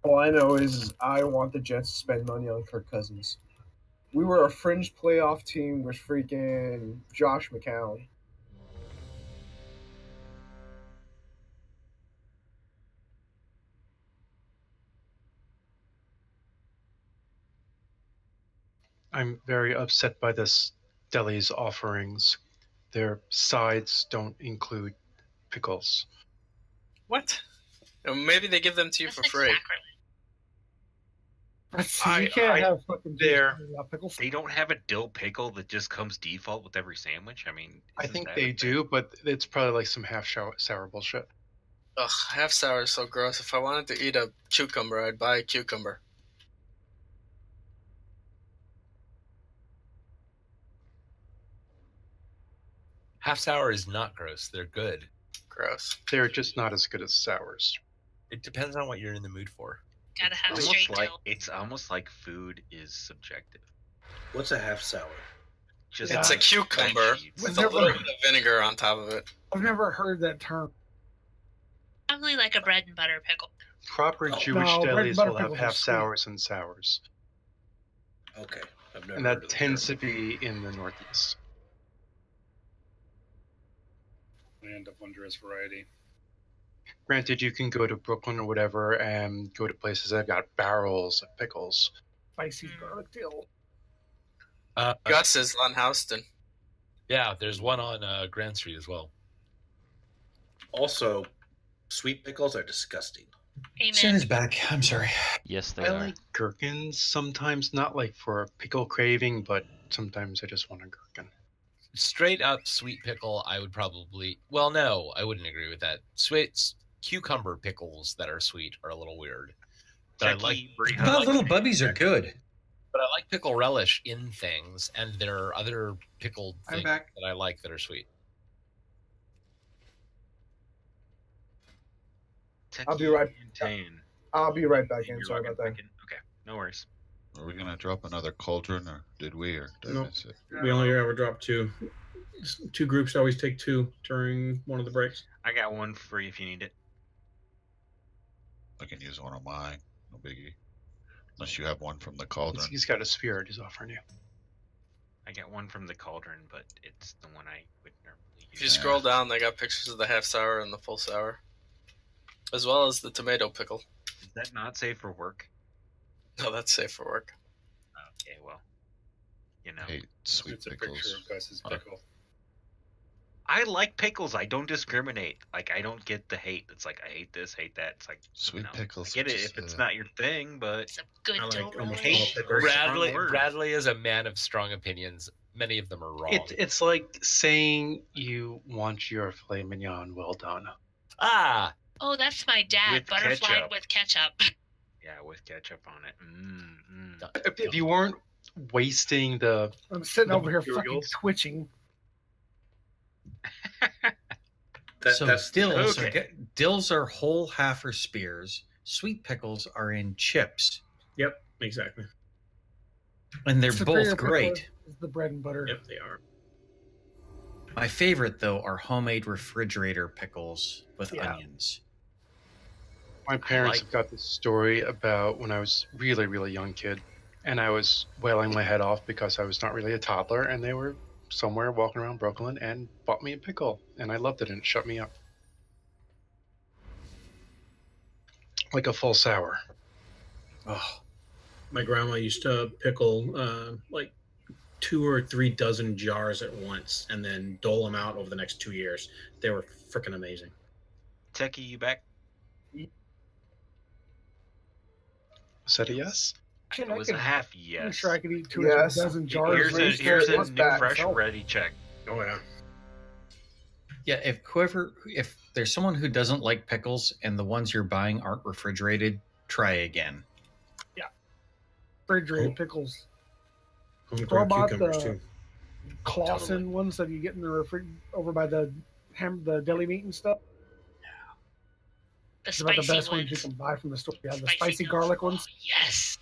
All I know is I want the Jets to spend money on Kirk Cousins. We were a fringe playoff team with freaking Josh McCown. I'm very upset by this deli's offerings. Their sides don't include pickles. What? Maybe they give them to you for free. You can't have fucking pickles. They don't have a dill pickle that just comes default with every sandwich. I mean, I think they do, but it's probably like some half sour bullshit. Ugh, half sour is so gross. If I wanted to eat a cucumber, I'd buy a cucumber. Half sour is not gross. They're good. Gross. They're just not as good as sours. It depends on what you're in the mood for. Gotta have almost straight like dill. it's almost like food is subjective. What's a half sour? Just It's a like cucumber spreadsheets. with a little bit of vinegar on top of it. I've never heard that term. Probably like a bread and butter pickle. Proper Jewish No, bread and delis butter will have pickles are half sweet. sours and sours. Okay, I've never And heard that of the tends term. to be in the Northeast. Land of wondrous variety. Granted, you can go to Brooklyn or whatever and go to places that have got barrels of pickles. Spicy garlic dill. Gus is on Houston. Yeah, there's one on Grand Street as well. Also, sweet pickles are disgusting. Santa's back. I'm sorry. Yes, they I are. like gherkins sometimes, not like for a pickle craving, but sometimes I just want a gherkin. Straight up sweet pickle, I would probably. Well, no, I wouldn't agree with that. Sweet cucumber pickles that are sweet are a little weird. But I like. Little bubbies are good. But I like pickle relish in things, and there are other pickled I'm things back. that I like that are sweet. I'll be right. Tane. I'll be right back in. You're Sorry logging about that. back in? Okay, no worries. Are we gonna drop another cauldron, or did we, or did I Nope. miss it? We only ever drop two. Two groups always take two during one of the breaks. I got one free if you need it. I can use one of mine. No biggie. Unless you have one from the cauldron. He's got a spirit he's offering you. I got one from the cauldron, but it's the one I would normally If you use. scroll down, they got pictures of the half sour and the full sour, as well as the tomato pickle. Is that not safe for work? No, that's safe for work. Okay, well, you know. I hate sweet It's a pickles. picture of Gus's pickle. I like pickles. I don't discriminate. Like, I don't get the hate. It's like, I hate this, hate that. It's like, sweet I pickles. get are it just, if it's not your thing, but Good I like don't almost really. all pickles. Bradley is a man of strong opinions. Many of them are wrong. It's like saying you want your filet mignon well done. Ah, Oh, that's my dad. With Butterfly ketchup. with ketchup. yeah, with ketchup on it. If you weren't wasting the I'm sitting the over here fucking materials. twitching. That's dills okay. are dills are whole half or spears. Sweet pickles are in chips, Yep, exactly. and they're Superior both pickle great. is the bread and butter. Yep, they are. My favorite though are homemade refrigerator pickles with Yeah. onions. My parents like- have got this story about when I was really, really young kid, and I was wailing my head off because I was not really a toddler, and they were somewhere walking around Brooklyn and bought me a pickle, and I loved it, and it shut me up. Like a full sour. Oh, My grandma used to pickle like 2 or 3 dozen jars at once and then dole them out over the next 2 years. They were freaking amazing. Techie, you back? Was that a yes? Shit, It I was could- a half I'm yes. sure I could eat 2 Yes. or 3 dozen jars. Here's a Raised here's it, a it's new back. fresh Oh. ready check. Oh yeah. yeah. If there's someone who doesn't like pickles and the ones you're buying aren't refrigerated, try again. Refrigerated pickles. Homegrown What about cucumbers the too. Clausen ones that you get in the over by the the deli meat and stuff? The It's about the spicy best ones you ones. can buy from the store. Yeah, the Spicy spicy ones. garlic ones. Yes.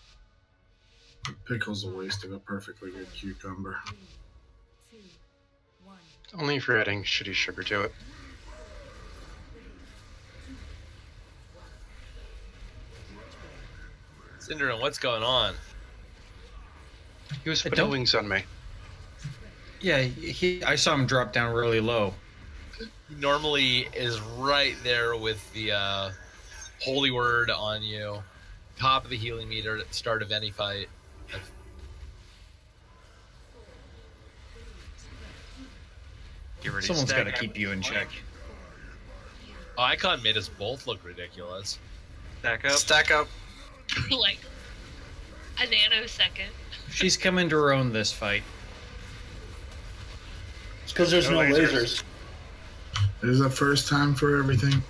Pickle's a waste of a perfectly good cucumber. 3, 2, 1. Only if you're adding shitty sugar to it. Cinderin, what's going on? He was Hey, putting don't- wings on me. Yeah, I saw him drop down really low. Normally is right there with the holy word on you, top of the healing meter at the start of any fight. Get ready Someone's to got to stack keep you in check. Oh, Icon made us both look ridiculous. Stack up. Stack up. Like a nanosecond. She's coming to her own this fight. It's because there's no lasers. It is the first time for everything.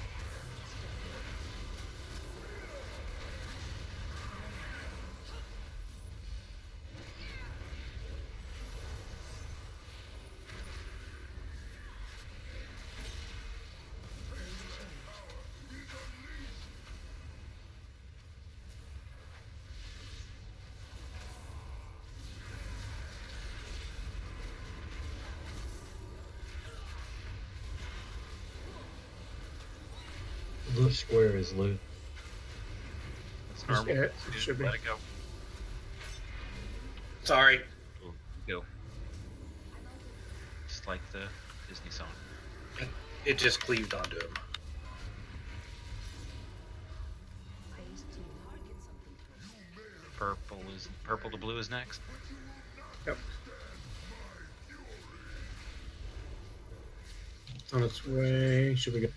Whose square is loot? It's normal. Yeah, it Dude, should be. let it go. Sorry. Go. Just like the Disney song. It just cleaved onto him. Purple to blue is next. Yep. On its way. Should we go?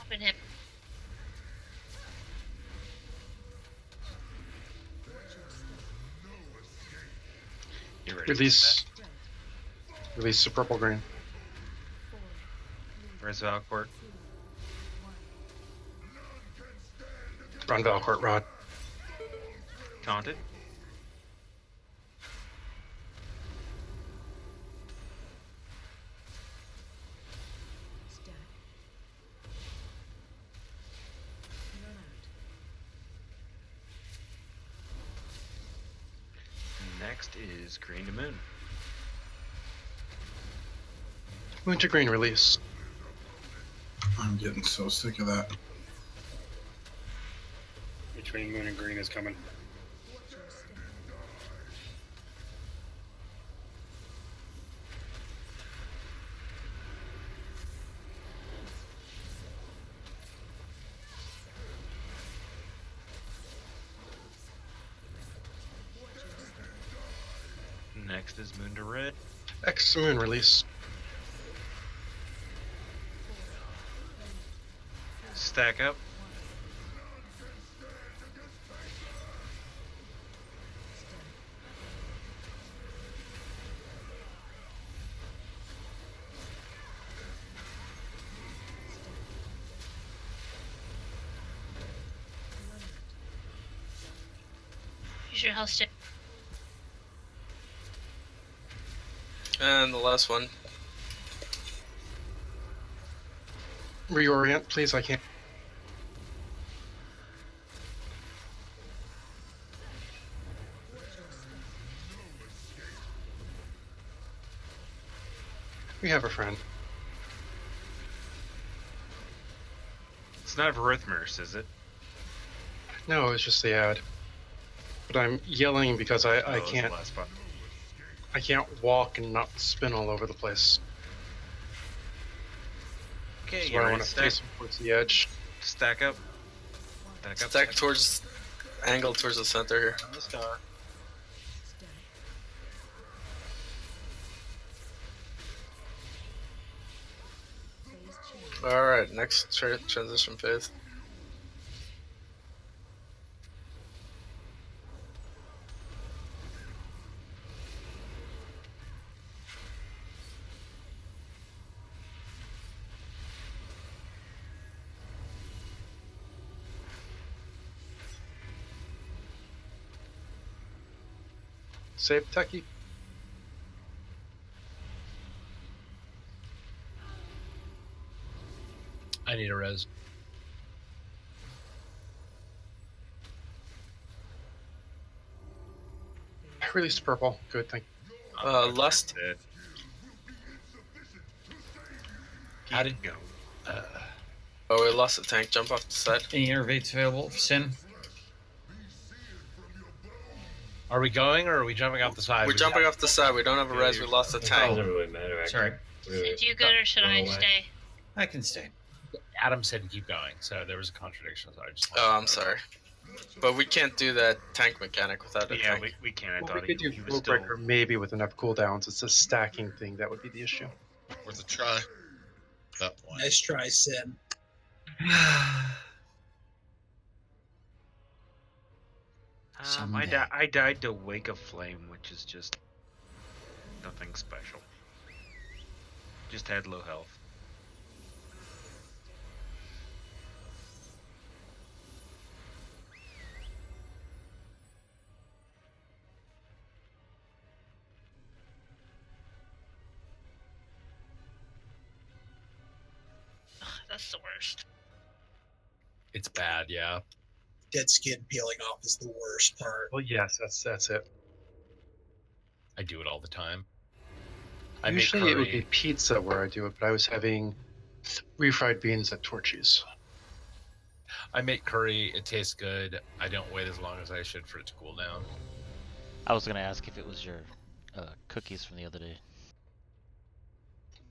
Open him. You ready? Release the purple green. Where's Valcourt? Run Valcourt, Rod. Taunted. Next is green to moon. Moon to green release. I'm getting so sick of that. Between moon and green is coming. Next is moon to red. X moon release. Stack up. Use your health stick. And the last one. Reorient, please. I can't. We have a friend. It's not Verithmers, is it? No, it's just the ad. But I'm yelling because I Oh, it was the can't. last button. I can't walk and not spin all over the place. Okay, That's you why I ready want to to stack? face him towards the edge. Stack up. Stack up. Stack towards, angle towards the center here. On the star. All right, next transition phase. Save Techie. I need a res. Release purple. Good thing. Lust. How did go? Oh, we lost the tank. Jump off the side. Any innervates available for Sin? Are we going or are we jumping off the side? We're jumping off the side. We don't have a res. We lost the tank. Doesn't really matter, Sorry. Did you good or should I stay? I can stay. Adam said to keep going, so there was a contradiction. So I just. Oh, I'm sorry. But we can't do that tank mechanic without a Yeah, tank. we can. I Well, thought we could do he was still. Breaker maybe with enough cooldowns. It's a stacking thing that would be the issue. Worth a try. That point. Nice try, Sin. I died to Wake of Flame, which is just nothing special. Just had low health. Ugh, that's the worst. It's bad, yeah. Dead skin peeling off is the worst part. Well, yes, that's it. I do it all the time. I make Usually it would curry. be pizza where I do it, but I was having refried beans at Torchy's. I make curry. It tastes good. I don't wait as long as I should for it to cool down. I was gonna ask if it was your cookies from the other day.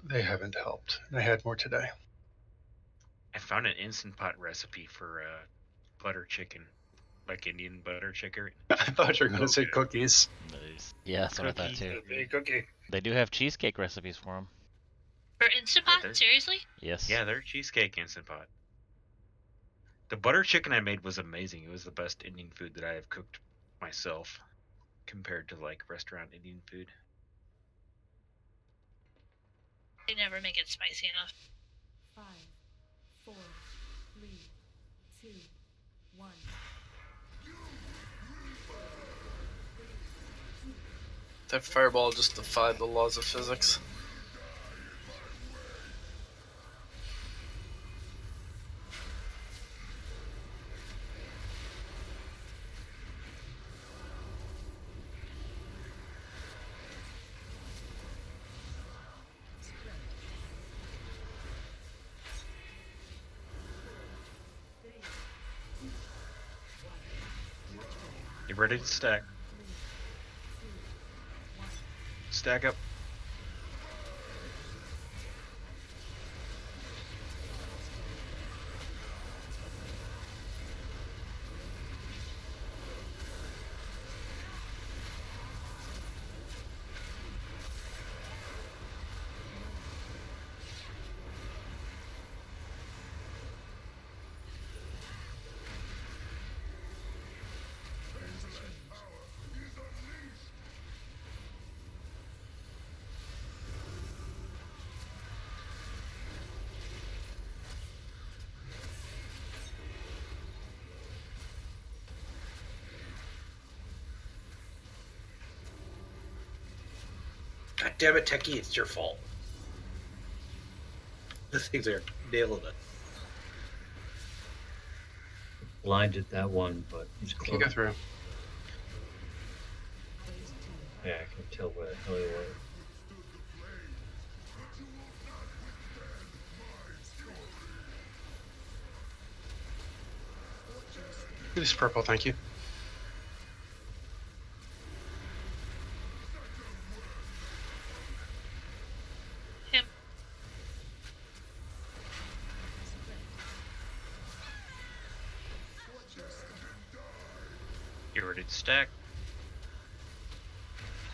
They haven't helped. I had more today. I found an Instant Pot recipe for butter chicken, like Indian butter chicken. I thought you were going to say cookies. Nice. Yeah, that's what I thought too. Cookie. They do have cheesecake recipes for them. For Instant Pot? Seriously? Yes. Yeah, they're cheesecake Instant Pot. The butter chicken I made was amazing. It was the best Indian food that I have cooked myself, compared to like restaurant Indian food. They never make it spicy enough. 5, 4, 3, 2, 1. That fireball just defied the laws of physics. You ready to stack? Stack up. God damn it, Techie, it's your fault. The things are nailing it. Blinded that one, but he's Can close. you go through? Yeah, I can tell where the hell he was. This is purple, thank you. Him. You ready to stack?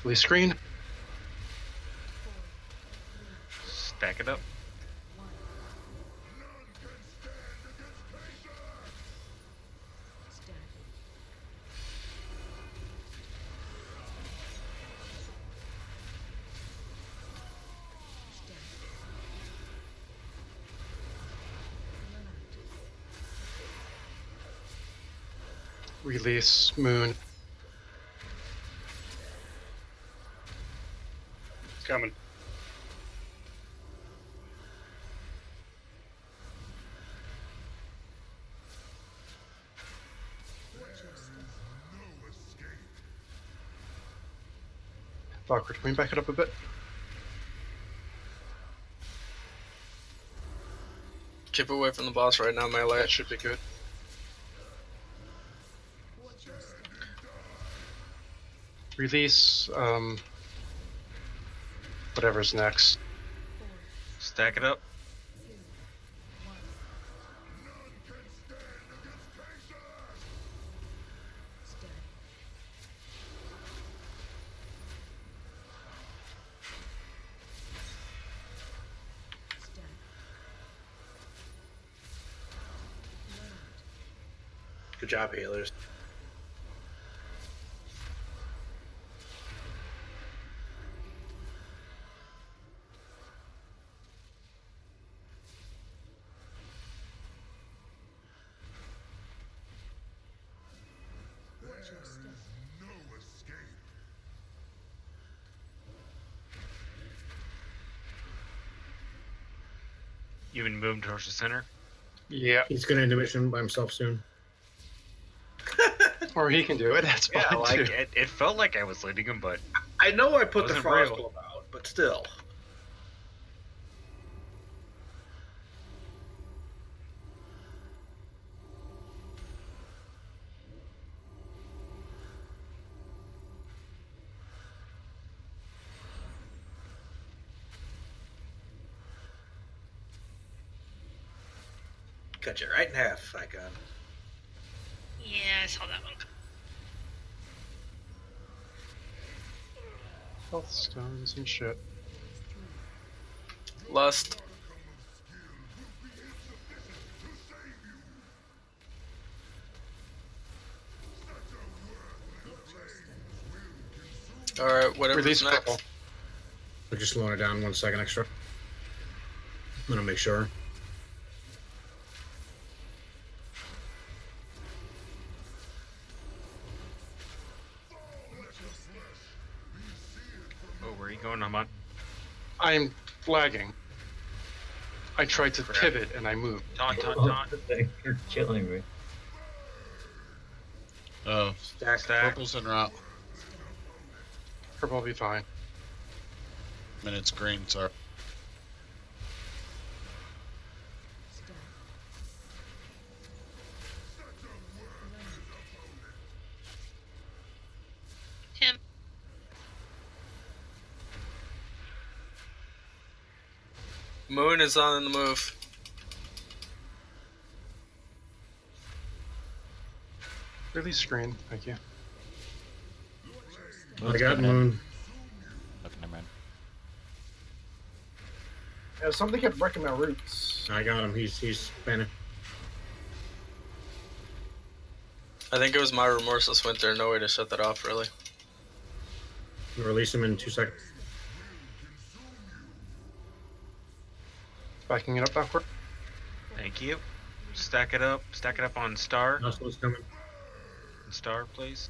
Please screen. Stack it up. Release moon. It's coming. Awkward. Can we back it up a bit? Keep away from the boss right now, melee. That should be good. Release, whatever's next. Stack it up. Good job, healers. You been moving towards the center? Yeah. He's going to end the mission by himself soon. Or he can do it. That's fine Yeah, like too. it felt like I was leading him, but I know I put the Wasn't frost real. globe out, but still. Cut you right in half, Icon. Yeah, I saw that one. Health stones and shit. Lust. All right, whatever's Release next. purple. We're just slowing it down 1 second extra. I'm gonna make sure. Oh, where are you going, Amon? I'm lagging. I tried to pivot and I moved. Taunt. You're killing me. Oh, Stack. purple's en route. Purple will be fine. Minutes green, sorry. Him. Moon is on the move. Release screen. Thank you. I got Moon. Okay, never mind. Yeah, something kept breaking my roots. I got him. He's spinning. I think it was my remorseless winter. No way to shut that off, really. Release him in 2 seconds. Backing it up backward. Thank you. Stack it up. Stack it up on star. Hustle's coming. Star, please.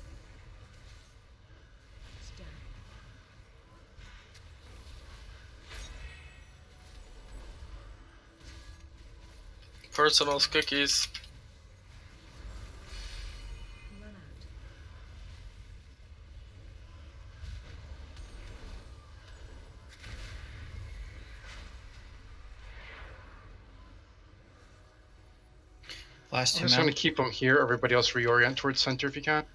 Personals, cookies. Last I'm two just going to out. keep them here. Everybody else reorient towards center if you can.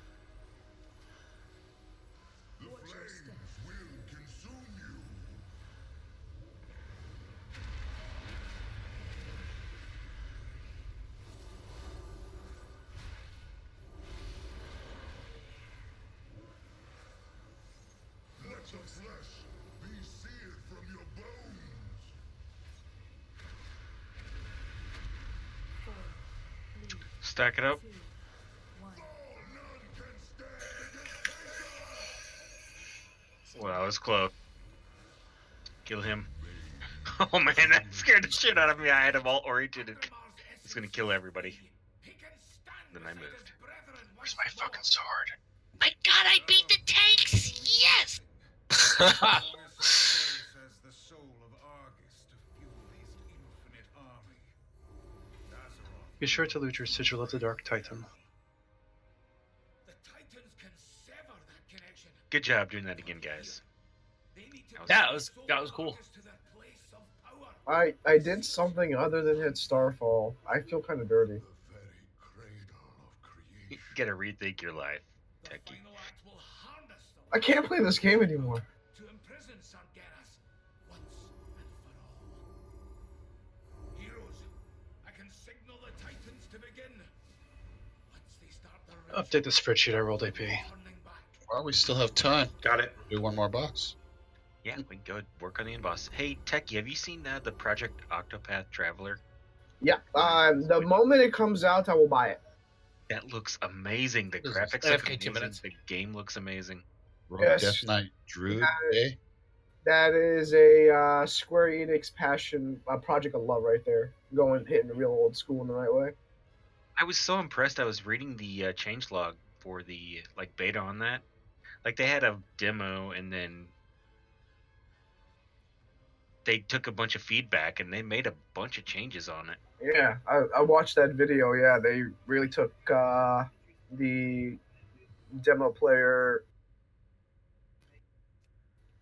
Stack it up. Well, that was close. Kill him. Oh man, that scared the shit out of me. I had him all oriented. He's gonna kill everybody. Then I moved. Where's my fucking sword? My God, I beat the tanks! Yes! Be sure to loot your Sigil of the Dark Titan. Good job doing that again, guys. That was cool. I did something other than hit Starfall. I feel kind of dirty. You gotta rethink your life, Techie. I can't play this game anymore. Update the spreadsheet I rolled AP. Well, we still have time. Got it. Do one more box. Yeah, we can go work on the inboss. Hey, Techie, have you seen the Project Octopath Traveler? Yeah. The moment it comes out, I will buy it. That looks amazing. The graphics FK look 2 amazing. minutes. The game looks amazing. Yes. Death Knight Druid, eh? That is a Square Enix passion project of love right there. Hitting the real old school in the right way. I was so impressed. I was reading the changelog for the beta on that. Like they had a demo and then they took a bunch of feedback and they made a bunch of changes on it. Yeah, I watched that video. Yeah, they really took the demo player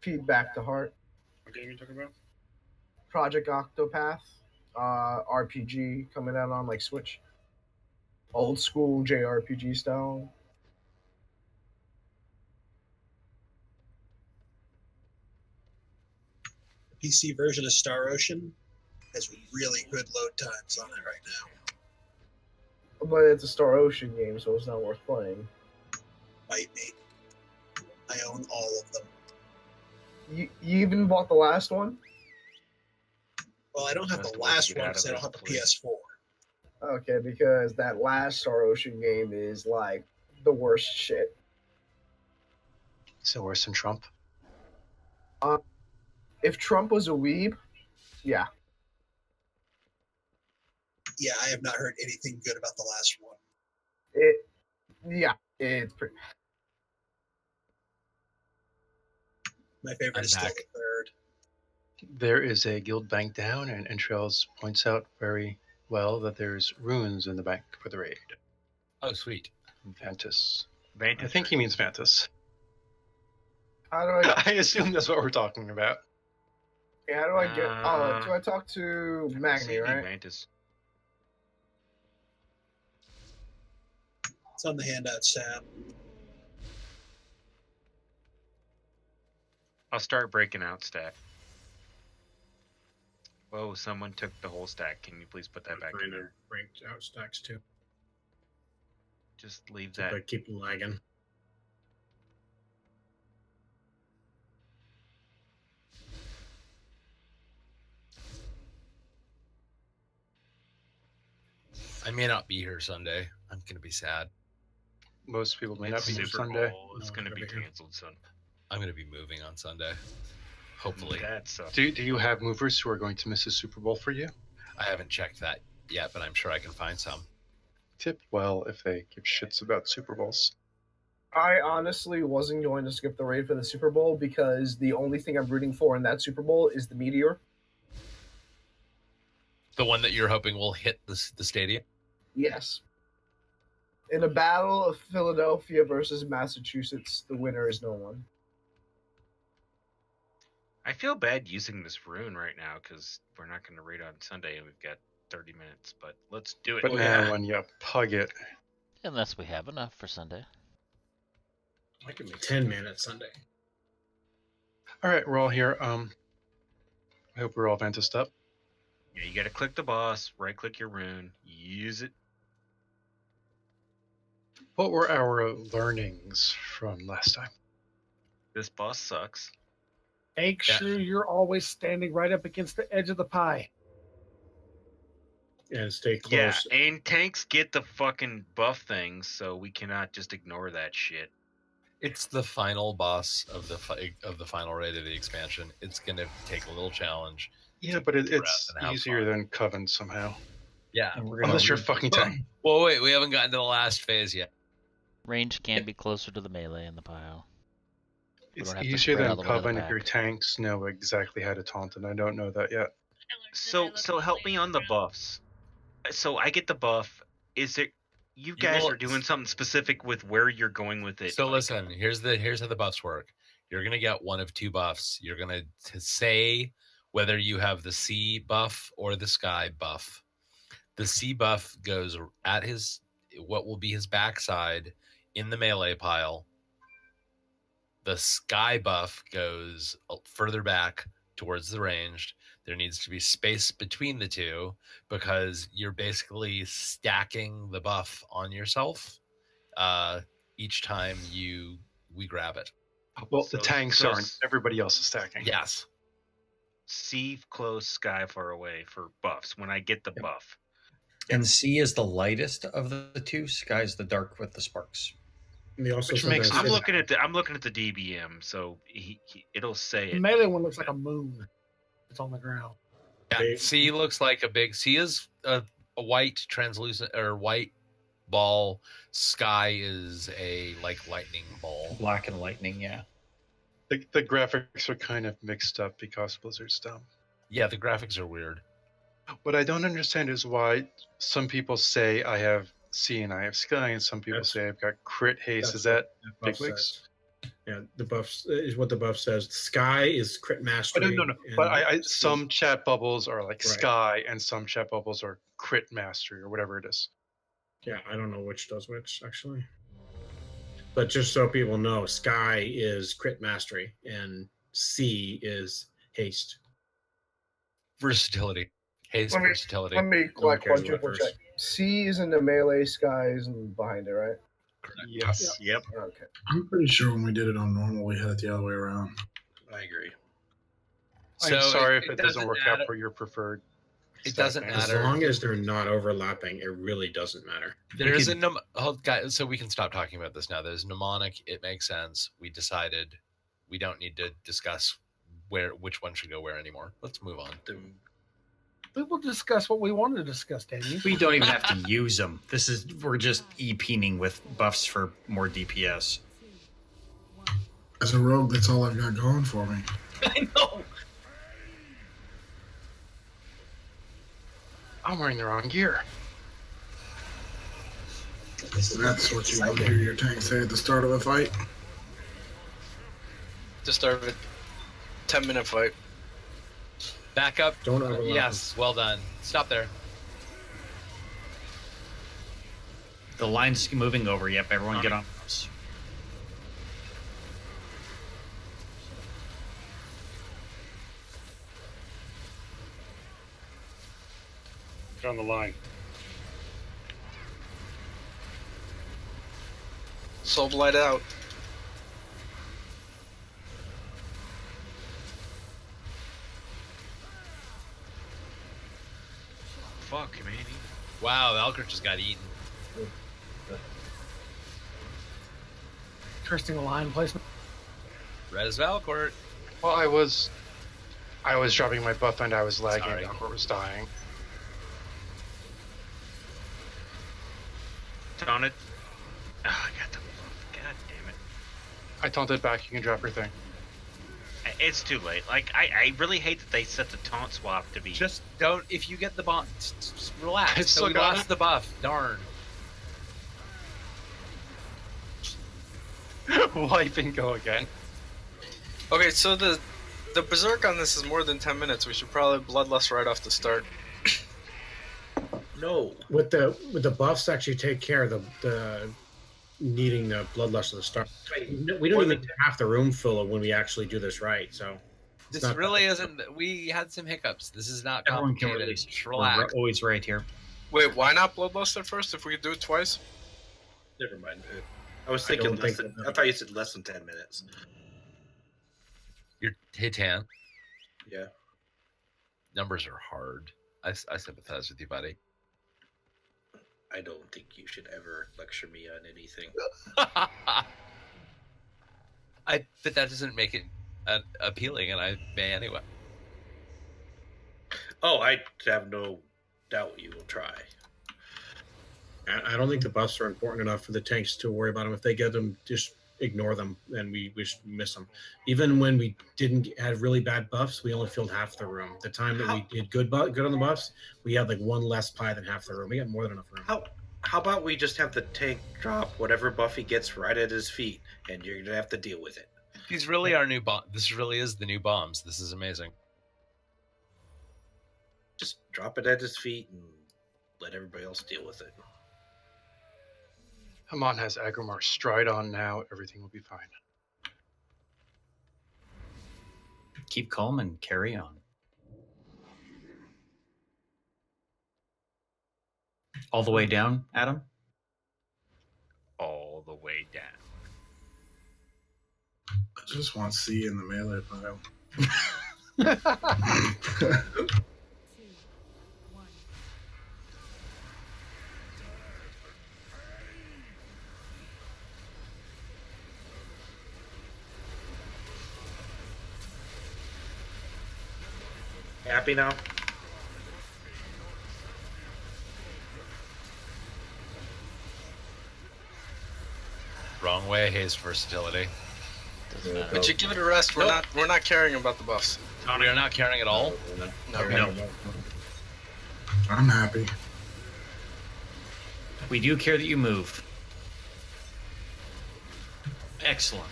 Feedback to Heart. What game are you talking about? Project Octopath. RPG coming out on like Switch. Old school JRPG style. The PC version of Star Ocean has really good load times on it right now. But it's a Star Ocean game, so it's not worth playing. Might be. I own all of them. You even bought the last one? Well, I don't have the last one because I don't have the PS4. Okay, because that last Star Ocean game is like the worst shit. So worse than Trump. If Trump was a weeb, yeah. Yeah, I have not heard anything good about the last one. It's pretty. My favorite is still the third. There is a guild bank down, and Entrails points out very well that there's runes in the bank for the raid. Oh, sweet. Vantis. Vantis. I think he means Vantis. How do I? I assume that's what we're talking about. Yeah, how do I get? Oh, do I talk to Magni, right? Vantis. It's on the handout, Sam. I'll start breaking out stack. Whoa, someone took the whole stack. Can you please put that back in there? Break out stacks too. Just leave So that. I keep lagging. I may not be here Sunday. I'm gonna be sad. Most people may not It's be here Super Sunday. Bowl. It's gonna be canceled, son. I'm gonna be moving on Sunday. Hopefully. That sucks. Do you have movers who are going to miss the Super Bowl for you? I haven't checked that yet, but I'm sure I can find some. Tip well if they give shits about Super Bowls. I honestly wasn't going to skip the raid for the Super Bowl because the only thing I'm rooting for in that Super Bowl is the meteor. The one that you're hoping will hit the stadium? Yes. In a battle of Philadelphia versus Massachusetts, the winner is no one. I feel bad using this rune right now because we're not going to raid on Sunday and we've got 30 minutes, but let's do it. But now when you pug it, Unless we have enough for Sunday. I can make 10 minutes Sunday. all right, we're all here. I hope we're all Vantis up. Yeah, you got to click the boss, right click your rune, use it. What were our learnings from last time? This boss sucks. Make sure you're always standing right up against the edge of the pie. And stay close. Yeah, and tanks get the fucking buff things, so we cannot just ignore that shit. It's the final boss of the final raid of the expansion. It's gonna take a little challenge. Yeah, but it's easier than Coven somehow. Yeah, unless you're fucking tank. Well, wait, we haven't gotten to the last phase yet. Range can be closer to the melee in the pile. It's easier than Coven if your tanks know exactly how to taunt, and I don't know that yet. So help me on the buffs. So I get the buff. Is it you guys are doing something specific with where you're going with it? So listen, here's how the buffs work. You're gonna get one of two buffs. You're gonna say whether you have the sea buff or the sky buff. The sea buff goes at what will be his backside in the melee pile. The sky buff goes further back towards the ranged. There needs to be space between the two because you're basically stacking the buff on yourself each time we grab it. Well, the tanks aren't. Everybody else is stacking. Yes. Sea close, sky far away for buffs when I get the buff. And sea is the lightest of the two. Sky's the dark with the sparks. And they also I'm looking at the DBM, so it'll say The it. melee one looks like a moon. It's on the ground. Yeah, sea looks like a big. Sea is a white translucent or white ball. Sky is a lightning ball. Black and lightning, yeah. The graphics are kind of mixed up because Blizzard's dumb. Yeah, the graphics are weird. What I don't understand is why some people say I have sea and I have sky, and some people say I've got crit haste. Is that bigwigs? Yeah, the buffs is what the buff says. Sky is crit But mastery. no. But some chat bubbles are like Right. Sky, and some chat bubbles are crit mastery or whatever it is. Yeah, I don't know which does which actually. But just so people know, Sky is crit mastery and C is haste. Versatility. Haste Let me, versatility. let me No one cares about quadruple first. check. C is in the melee, Sky is behind it, right? Yes. Yep. Okay. I'm pretty sure when we did it on normal, we had it the other way around. I agree. I'm So sorry it if it doesn't doesn't work matter. out for your preferred. It stat doesn't bank. As matter. long as they're not overlapping, it really doesn't matter. There's a guys, so we can stop talking about this now. There's mnemonic. It makes sense. We decided we don't need to discuss which one should go where anymore. Let's move on. We will discuss what we wanted to discuss, Danny. We don't even have to use them. We're just e-peening with buffs for more DPS. As a rogue, that's all I've got going for me. I know. I'm wearing the wrong gear. That's what you want to hear your tank say at the start of a fight. Just start a 10-minute fight. Back up. Don't overlap. Yes, well done. Stop there. The line's moving over. Yep, everyone get on. Get on the line. Soul Blight out. Fuck, man. Wow, Valkyr just got eaten. Interesting line placement. Res Valcourt. Well, I was dropping my buff and I was lagging. Sorry. Valcourt was dying. Taunted. Oh, I got the. God damn it. I taunted back. You can drop your thing. It's too late. Like, I really hate that they set the taunt swap to be. Just don't. If you get the bomb, just relax. I So still we got lost it. the buff. Darn. Wipe and go again. Okay, so the berserk on this is more than 10 minutes. We should probably bloodlust right off the start. No. With the buffs actually take care of the needing the bloodlust at the start. We don't even get half the room full of when we actually do this right. So it's This not really isn't. We had some hiccups. This is not Everyone can complicated. release. Just We're relax. always right here. Wait, why not bloodlust at first if we could do it twice? Never mind. I was I thinking don't less think than. I thought you said less than 10 minutes. Your Hitan. Yeah. Numbers are hard. I sympathize with you, buddy. I don't think you should ever lecture me on anything. But that doesn't make it appealing, and I may anyway. Oh, I have no doubt you will try. I don't think the buffs are important enough for the tanks to worry about them. If they get them, just ignore them, and we should miss them. Even when we didn't have really bad buffs, we only filled half the room. The time that we did good on the buffs, we had like one less pie than half the room. We got more than enough room. How about we just have the tank drop whatever buff he gets right at his feet, and you're gonna have to deal with it. These really are new bomb. This really is the new bombs. This is amazing. Just drop it at his feet and let everybody else deal with it. Hamon has Agromar Stride on now. Everything will be fine. Keep calm and carry on. All the way down, Adam? All the way down. I just want C in the melee pile. Happy now? Wrong way, haste versatility. But you give it a rest. We're not caring about the buffs. We are not caring at all. No. I'm happy. We do care that you move. Excellent.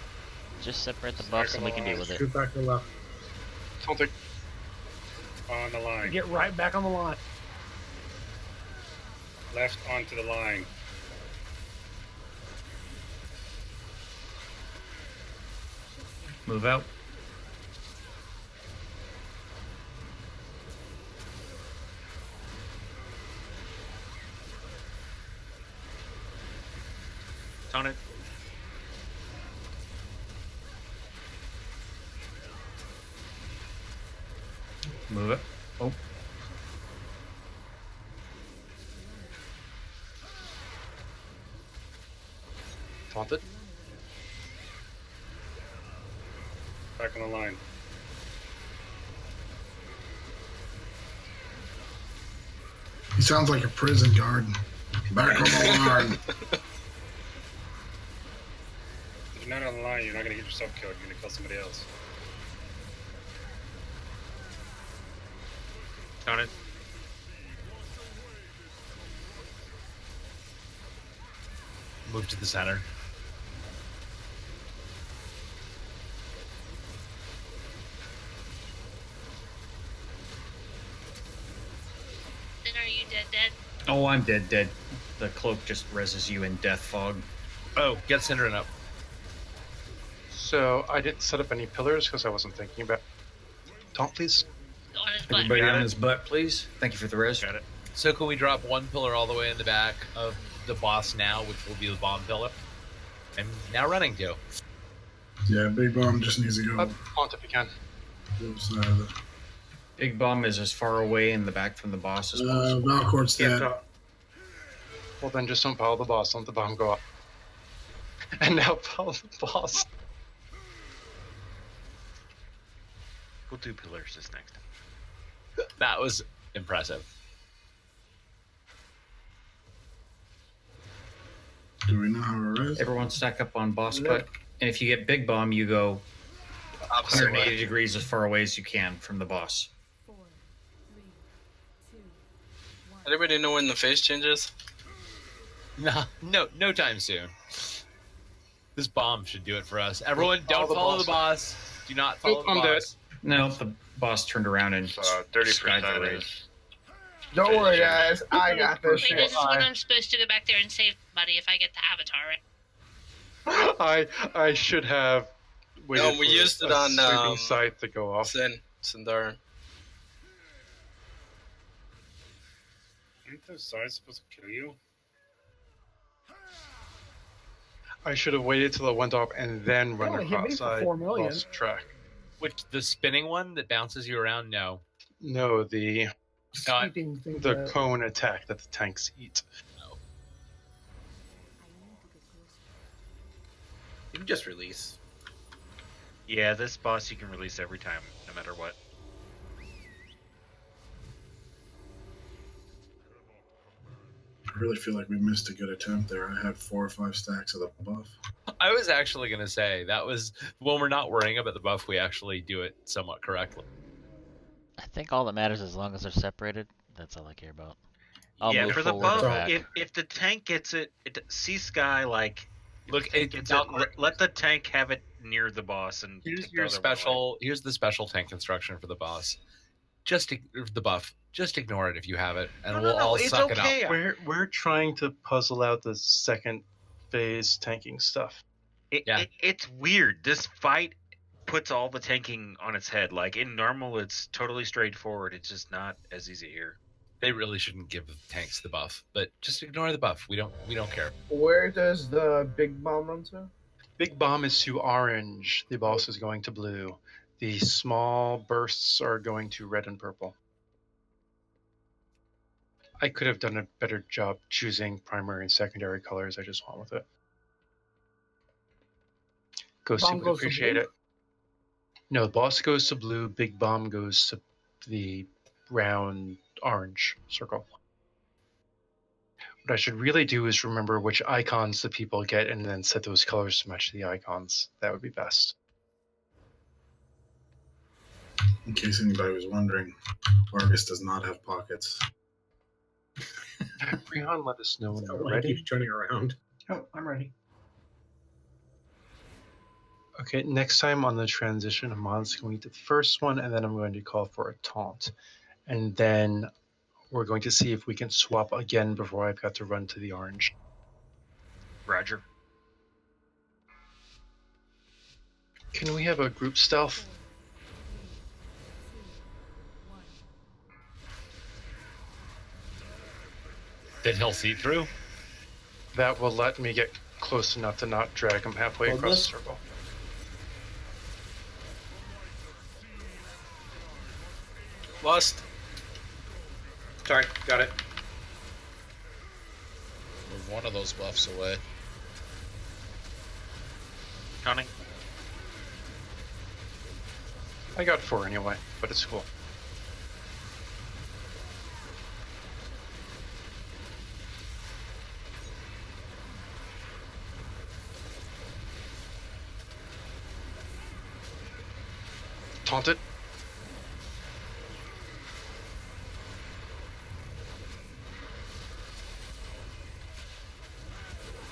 Just separate the buffs and we can deal with it. Scoot back to the left. Taunting. On the line. Get right back on the line. Left onto the line. Move out. On it. Move it. Oh. Taunted. Back on the line. He sounds like a prison guard. Back on the line. If you're not on the line, you're not going to get yourself killed. You're going to kill somebody else. On it. Move to the center. Then are you dead? Oh, I'm dead. The cloak just reses you in death fog. Oh, get Synderen up. So I didn't set up any pillars because I wasn't thinking about. Taunt, please. On his butt. Everybody on his butt, please. Thank you for the res. Got it. So can we drop one pillar all the way in the back of the boss now, which will be the bomb pillar? I'm now running to. Yeah, Big Bomb just needs to go. Taunt if you can. Big Bomb is as far away in the back from the boss as possible. Valcourt's dead. Well, then just don't follow the boss. Let the bomb go up. And now follow the boss. We'll do pillars this next time. That was impressive. Do we know how it is? Everyone stack up on boss butt. And if you get Big Bomb, you go 180 degrees as far away as you can from the boss. Anybody know when the phase changes? No time soon. This bomb should do it for us. Everyone, don't follow the boss. Do not follow the boss. No, the boss turned around and 30% is. Don't worry, guys. I got this Wait, shit. this is when I'm supposed to go back there and save somebody if I get the avatar, right? I should have. No, we for used it a on sleeping sight to go off. Sindar. Aren't those sides supposed to kill you? I should have waited till it went off and then run only hit me across for side 4 million. lost track. Which, the spinning one that bounces you around? No. No, the Sweeping thing. the cone attack that the tanks eat. You can just release. Yeah, this boss you can release every time, no matter what. I really feel like we missed a good attempt there. I had 4 or 5 stacks of the buff. I was actually going to say, that was when we're not worrying about the buff, we actually do it somewhat correctly. I think all that matters as long as they're separated. That's all I care about. I'll Yeah, move for the forward or buff, back. if the tank gets it, see Sky like. Look, let the tank have it near the boss and. Here's take the your other one special. Here's the special tank instruction for the boss. The buff. Just ignore it if you have it, and we'll all suck it up. We're trying to puzzle out the second phase tanking stuff. It's weird. This fight puts all the tanking on its head. Like in normal, it's totally straightforward. It's just not as easy here. They really shouldn't give the tanks the buff, but just ignore the buff. We don't care. Where does the Big Bomb run to? Big Bomb is to orange. The boss is going to blue. The small bursts are going to red and purple. I could have done a better job choosing primary and secondary colors. I just went with it. Ghost Bomb would goes to appreciate blue? it. No, the boss goes to blue. Big Bomb goes to the round orange circle. What I should really do is remember which icons the people get and then set those colors to match the icons. That would be best. In case anybody was wondering, Vargas does not have pockets. Rihan, let us know when you're Why ready. keeps turning around. Oh, I'm ready. Okay, next time on the transition, Amon's going to the first one, and then I'm going to call for a taunt. And then we're going to see if we can swap again before I've got to run to the orange. Roger. Can we have a group stealth? Did he'll see through? That will let me get close enough to not drag him halfway Hold across this. the circle. Lost. Sorry, got it. Move one of those buffs away. Counting. I got 4 anyway, but it's cool. Taunted.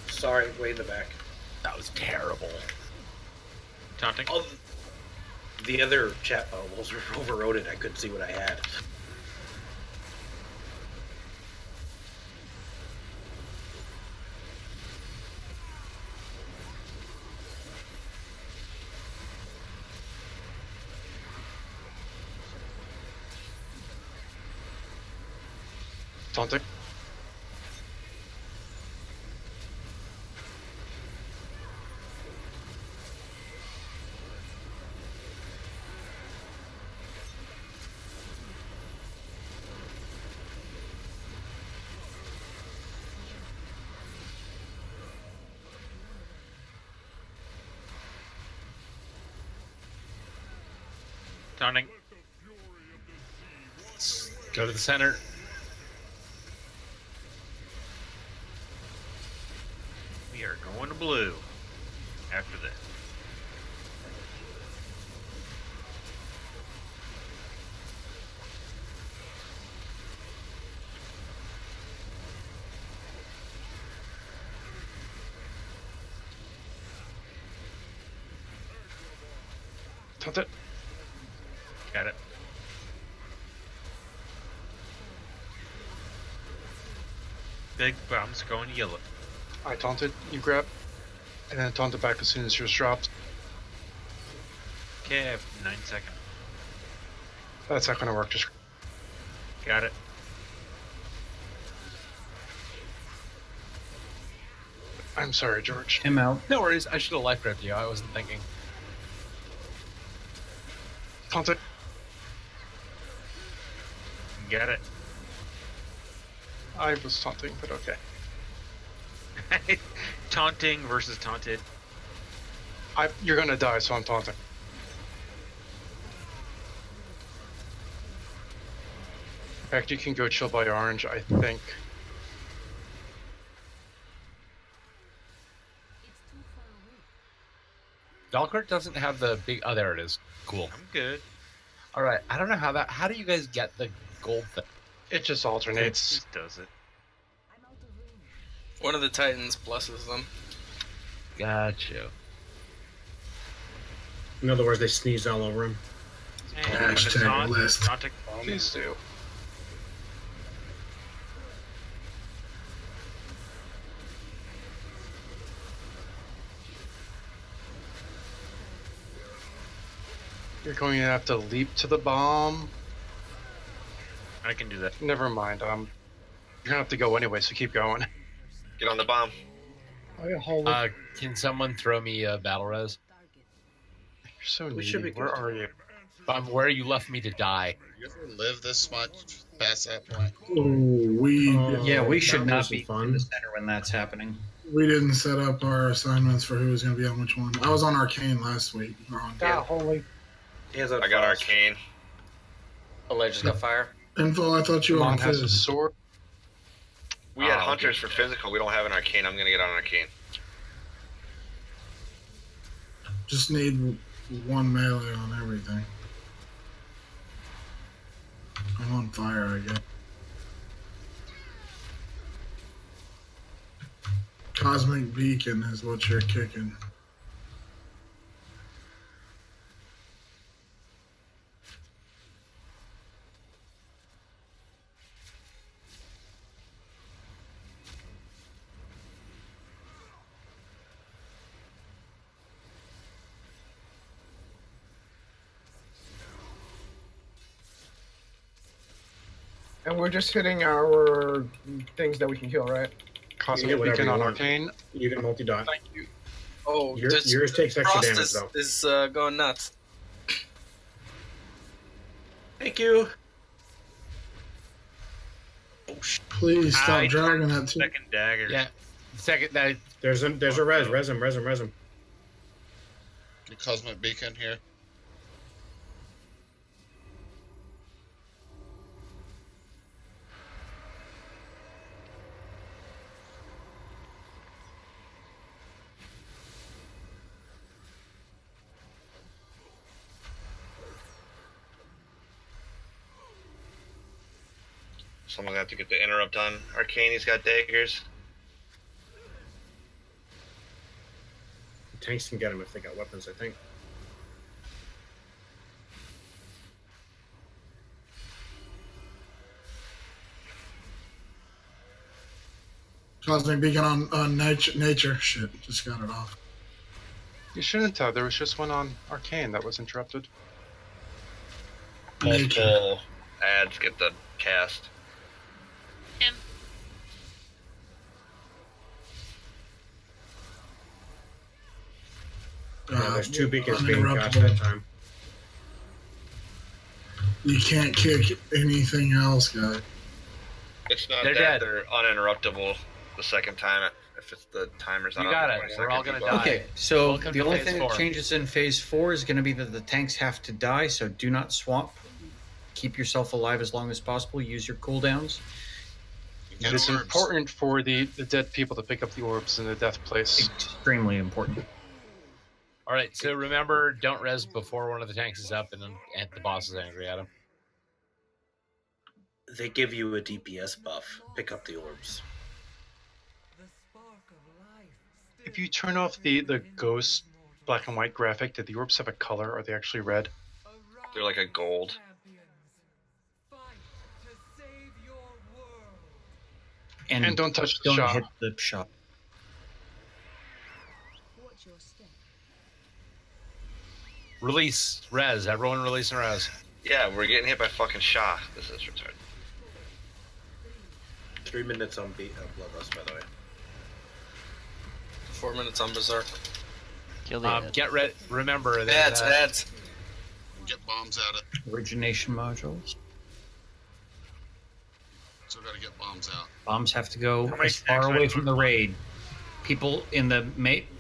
Sorry, way in the back. That was terrible. Taunting. Oh, the other chat bubbles overrode it. I couldn't see what I had. Taunting. Taunting. Go to the center. We are going to blue after this. Taunted. Got it. Big bombs going yellow. I taunted, you grab, and then taunted back as soon as yours drops. Okay, I have 9 seconds. That's not going to work. Just Got it. I'm sorry, George. Him out. No worries. I should have life gripped you. I wasn't thinking. Taunted. Got it. I was taunting, but okay. Taunting versus taunted. You're going to die, so I'm taunting. In fact, you can go chill by orange, I think. Valkyrie doesn't have the big. Oh, there it is. Cool. I'm good. All right. I don't know how that. How do you guys get the gold thing? It just alternates. Just does it. One of the Titans blesses them. Gotcha. In other words, they sneezed all over him. Hashtag list. Please do. You're going to have to leap to the bomb. I can do that. Never mind. You're gonna have to go anyway, so keep going. Get on the bomb. Oh, yeah, hold it. Can someone throw me a battle res? You're so We needy. should be Where good. are you? I'm where you left me to die. You ever live this much past that point? Yeah, we should that not was be fun. in the center when that's happening. We didn't set up our assignments for who was going to be on which one. I was on Arcane last week. Ron. God, holy. I got Arcane. Allegiance got fire. Info, I thought you were on Mon has a Fizz. sword. We had Hunters for physical. We don't have an Arcane. I'm going to get on Arcane. Just need one melee on everything. I'm on fire, I guess. Cosmic Beacon is what you're kicking. And we're just hitting our things that we can kill, right? You get Cosmic whatever Beacon you on want. Arcane. You can multi-dot. Thank you. Oh, Yours takes extra Frost damage, is, though. is going nuts. Thank you. Please stop I dragging that too. second dagger. Yeah. Second, that There's a res him. The Cosmic Beacon here. Someone got to get the interrupt on Arcane. He's got daggers. Tanks can get him if they got weapons, I think. Cosmic Beacon on nature. Shit, just got it off. You shouldn't have. There was just one on Arcane that was interrupted. Multiple ads get the cast. Him. There's two beacons being cast at a time. You can't kick anything else, guy. It's not They're that dead. they're uninterruptible the second time if it's the timer's not You on got for it. 20 We're all seconds, gonna you die. Okay, so Welcome the to only phase thing 4. that changes in phase 4 is going to be that the tanks have to die, so do not swap. Keep yourself alive as long as possible. Use your cooldowns. It is important for the dead people to pick up the orbs in the death place. Extremely important. All right, so remember, don't res before one of the tanks is up and the boss is angry at him. They give you a DPS buff. Pick up the orbs. If you turn off the ghost black and white graphic, did the orbs have a color? Are they actually red? They're like a gold. And don't touch the don't shop. hit the shop. Release res. Everyone release and res. Yeah, we're getting hit by fucking Shah. This is retarded. 3 minutes on Bloodlust, by the way. 4 minutes on Berserk. Kill the Get red. Remember Ads, that. ads. Get bombs at it. Origination modules. Still got to get bombs out. Bombs have to go How many as far stacks away I from the raid. People in the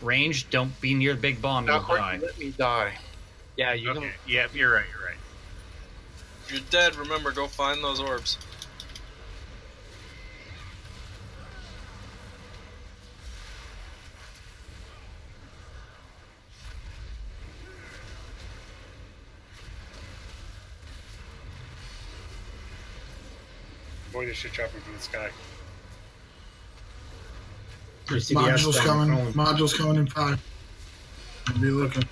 range, don't be near the big bomb. You'll die. Let me die. Yeah, you Okay. can. Yeah, you're right. You're right. If you're dead, remember, go find those orbs. Boy, this shit dropping from the sky. Modules coming. Modules coming in 5. I'll be looking.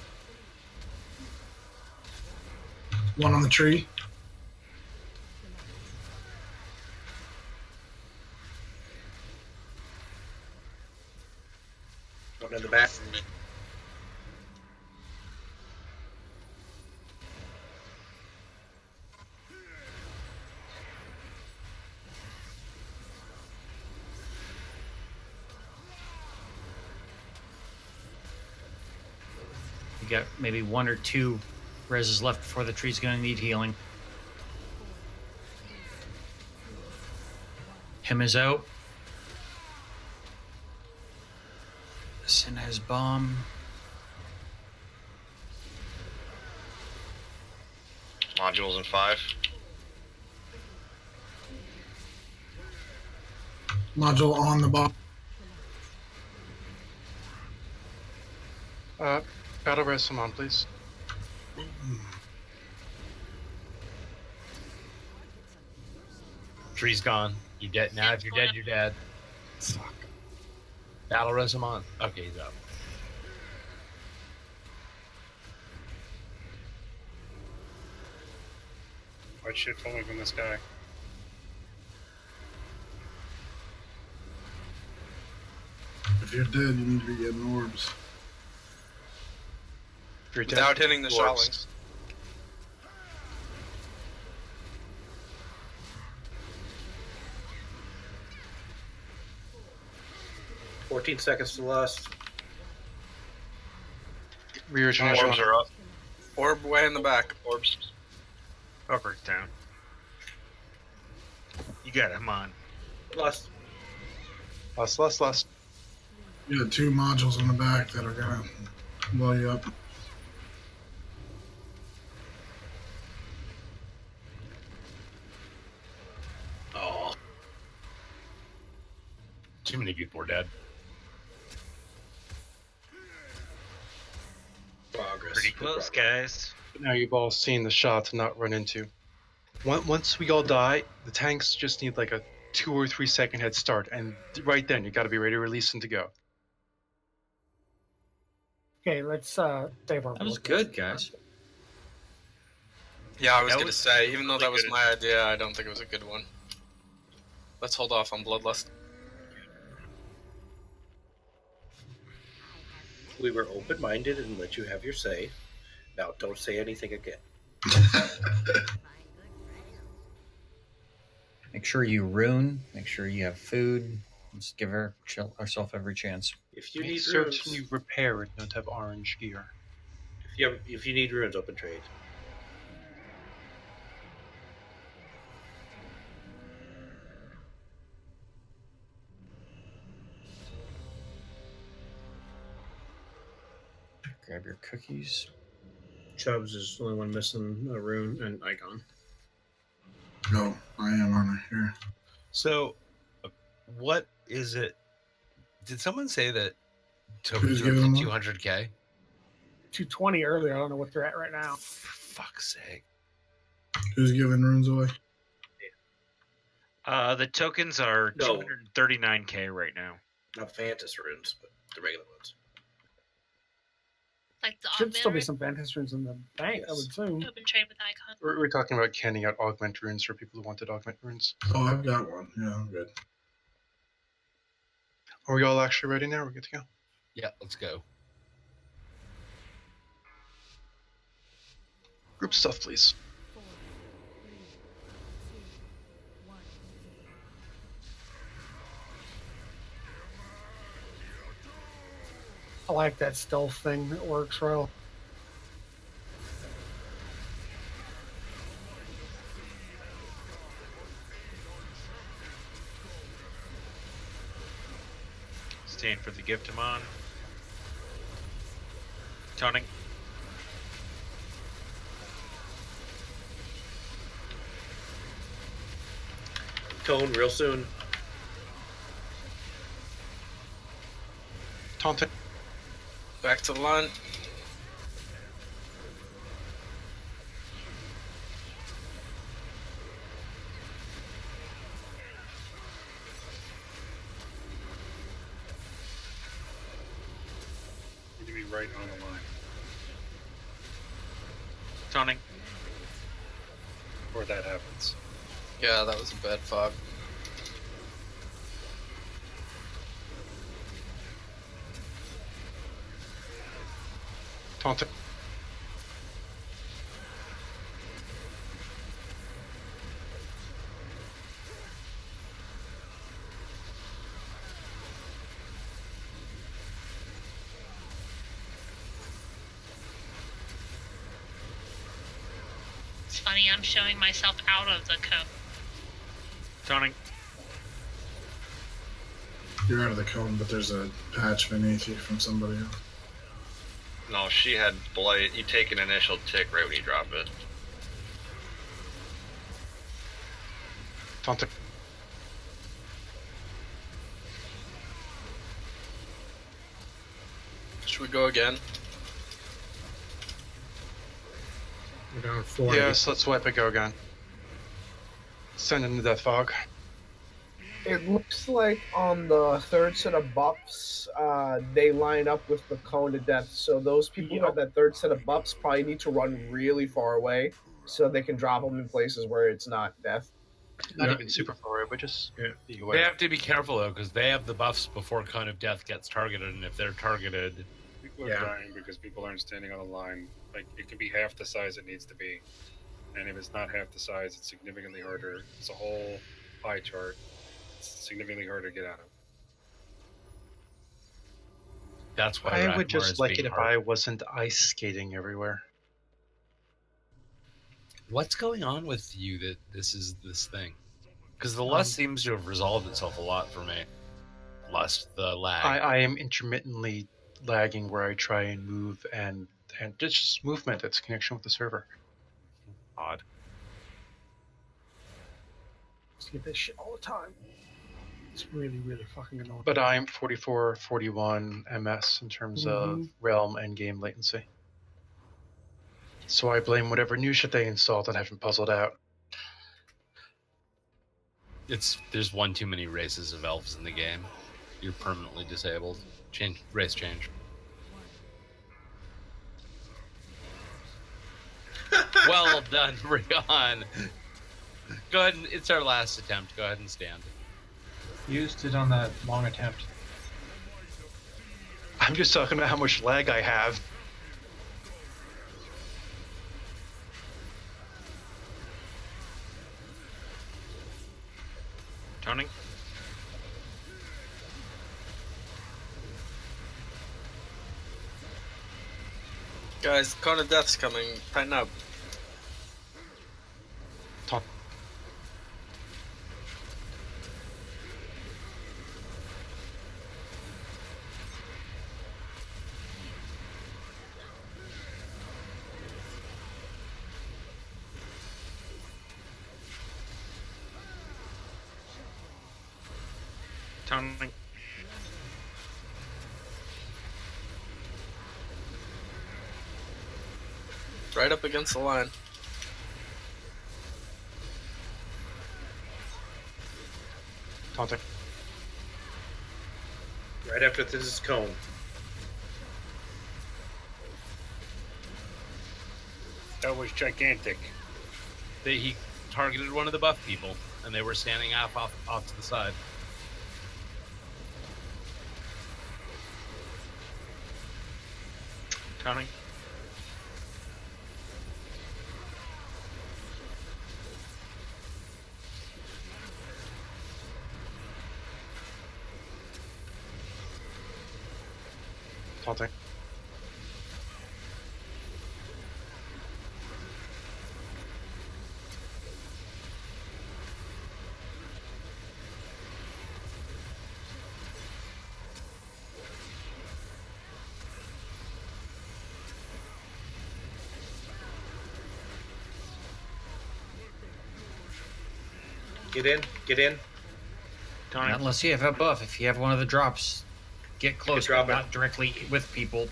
One on the tree. One in the back. You got maybe 1 or 2 reses left before the tree's going to need healing. Him is out. Sin has bomb. Modules in 5. Module on the bomb. Battle res someone, please. Tree's gone. You're dead. Now, if you're dead, you're dead. Fuck. Battle res him on. Okay, he's up. White shit falling from the sky. If you're dead, you need to be getting orbs. If you're dead, Without hitting the orbs. shotwings. 14 seconds to last. Regeneration. Orbs are up. Orb way in the back. Orbs. Upper's down. You got him on. Last. Last. You got 2 modules in the back that are gonna blow you up. Oh. Too many people are dead. Progress. Pretty close, guys. Now you've all seen the shot to not run into. Once we all die, the tanks just need like a 2 or 3 second head start, and right then you got to be ready to release and to go. Okay, let's save our. That was good, guys. Yeah, I was That going to was say, even though really that was good. my idea, I don't think it was a good one. Let's hold off on Bloodlust. We were open-minded and let you have your say. Now, don't say anything again. Make sure you rune. Make sure you have food. Let's give ourselves every chance. If you Make need certain runes, you repair it, don't have orange gear. if you need runes, open trade. Grab your cookies. Chubbs is the only one missing a rune and icon. No, I am on it here. So, what is it? Did someone say that Who's tokens are giving up them to up? 200K? 220 earlier. I don't know what they're at right now. For fuck's sake. Who's giving runes away? The tokens are No. 239K right now. Not Fantas runes, but the regular ones. Like the Should still be augment some Vantage runes in the bank, I would assume. open trade with icon. We're talking about canning out augment runes for people who wanted augment runes. Oh, I've got one. Yeah, I'm good. Are we all actually ready now? We're good to go. Yeah, let's go. Group stuff, please. I like that stealth thing that works well. Staying for the gift, Amon. Toning. Tone real soon. Taunting. Back to the line. Need to be right on the line. Toning. Before that happens. Yeah, that was a bad fog. Taunting. It's funny, I'm showing myself out of the code. Toning. You're out of the cone, but there's a patch beneath you from somebody else. No, she had blight. You take an initial tick right when you drop it. Taunting. Should we go again? We're down 4. Yes, let's wipe it go again. Send into that fog. It looks like on the third set of buffs, they line up with the cone to death. So those people who have that third set of buffs probably need to run really far away so they can drop them in places where it's not death. Not even super far away, but just be aware. They have to be careful though, because they have the buffs before Cone of Death gets targeted, and if they're targeted, People are dying because people aren't standing on the line. Like, it can be half the size it needs to be. And if it's not half the size, it's significantly harder. It's a whole pie chart. It's significantly harder to get out of. That's why I would Rathmar just is like being it if hard. I wasn't ice skating everywhere. What's going on with you that this is this thing? Because the Um, lust seems to have resolved itself a lot for me. The lag. I am intermittently lagging where I try and move and just movement. That's connection with the server. Odd. Just get this shit all the time. It's really, really fucking annoying. But I'm 44, 41 MS in terms of realm and game latency. So I blame whatever new shit they installed and haven't puzzled out. There's one too many races of elves in the game. You're permanently disabled. Race change. Well done, Rion. Go ahead and it's our last attempt. Go ahead and stand. Used it on that long attempt. I'm just talking about how much lag I have. Tony? Guys, Cone of Death's coming. Tighten up. Tony? Right up against the line. Taunting. Right after this is Cone. That was gigantic. He targeted one of the buff people, and they were standing off to the side. Tony? Taunting. Get in. Get in. Not unless you have a buff. If you have one of the drops, get close, drop but it. not directly with people.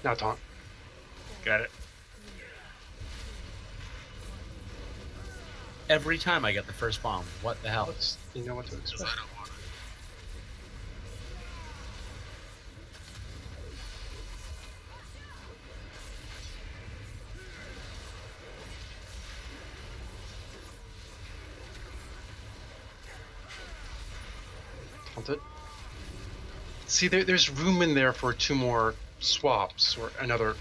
Now taunt. Got it. Every time I get the first bomb. What the hell? You know what to expect. Taunted. See, there's room in there for 2 more swaps or another.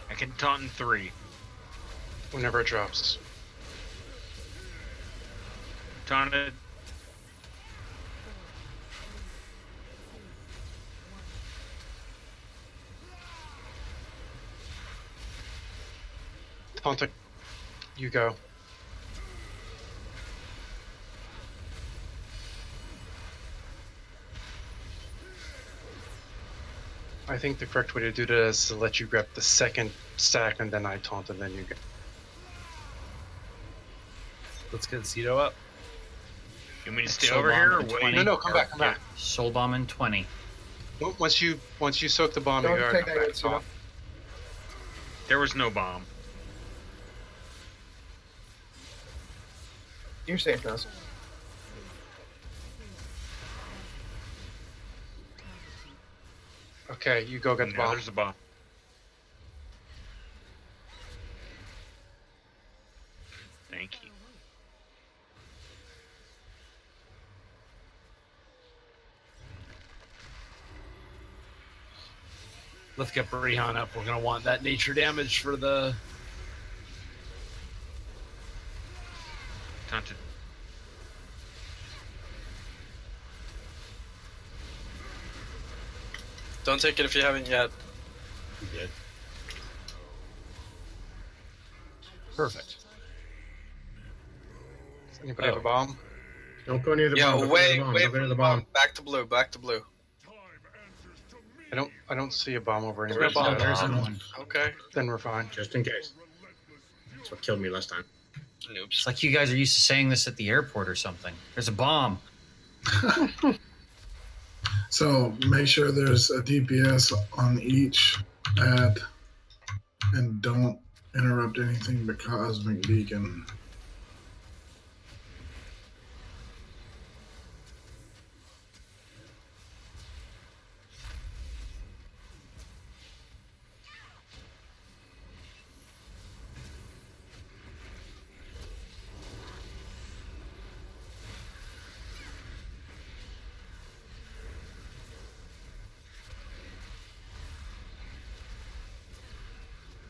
I can taunt in 3. Whenever it drops. Taunted. Taunting. You go. I think the correct way to do that is to let you grab the second stack and then I taunt and then you go. Let's get Cedo up. You want me to stay Soul over Bomb here or in what? 20. No, come back, come back. Soul Bomb in 20. Once you soak the bomb, you Don't gotta take come that back. hit, you know. There was no bomb. You're safe now. Okay, you go get the Now bomb. there's a bomb. Thank you. Let's get Brihan up. We're gonna want that nature damage for the Taunted. Don't take it if you haven't yet. You did. Perfect. Does anybody have a bomb? Don't go near the Yeah, bomb. away Don't go near the bomb. Back to blue. Back to blue. I don't see a bomb over There anywhere. is a bomb. There isn't one. Okay. Then we're fine. Just in case. That's what killed me last time. Noobs. It's like you guys are used to saying this at the airport or something. There's a bomb. So make sure there's a DPS on each ad, and don't interrupt anything but Cosmic Beacon.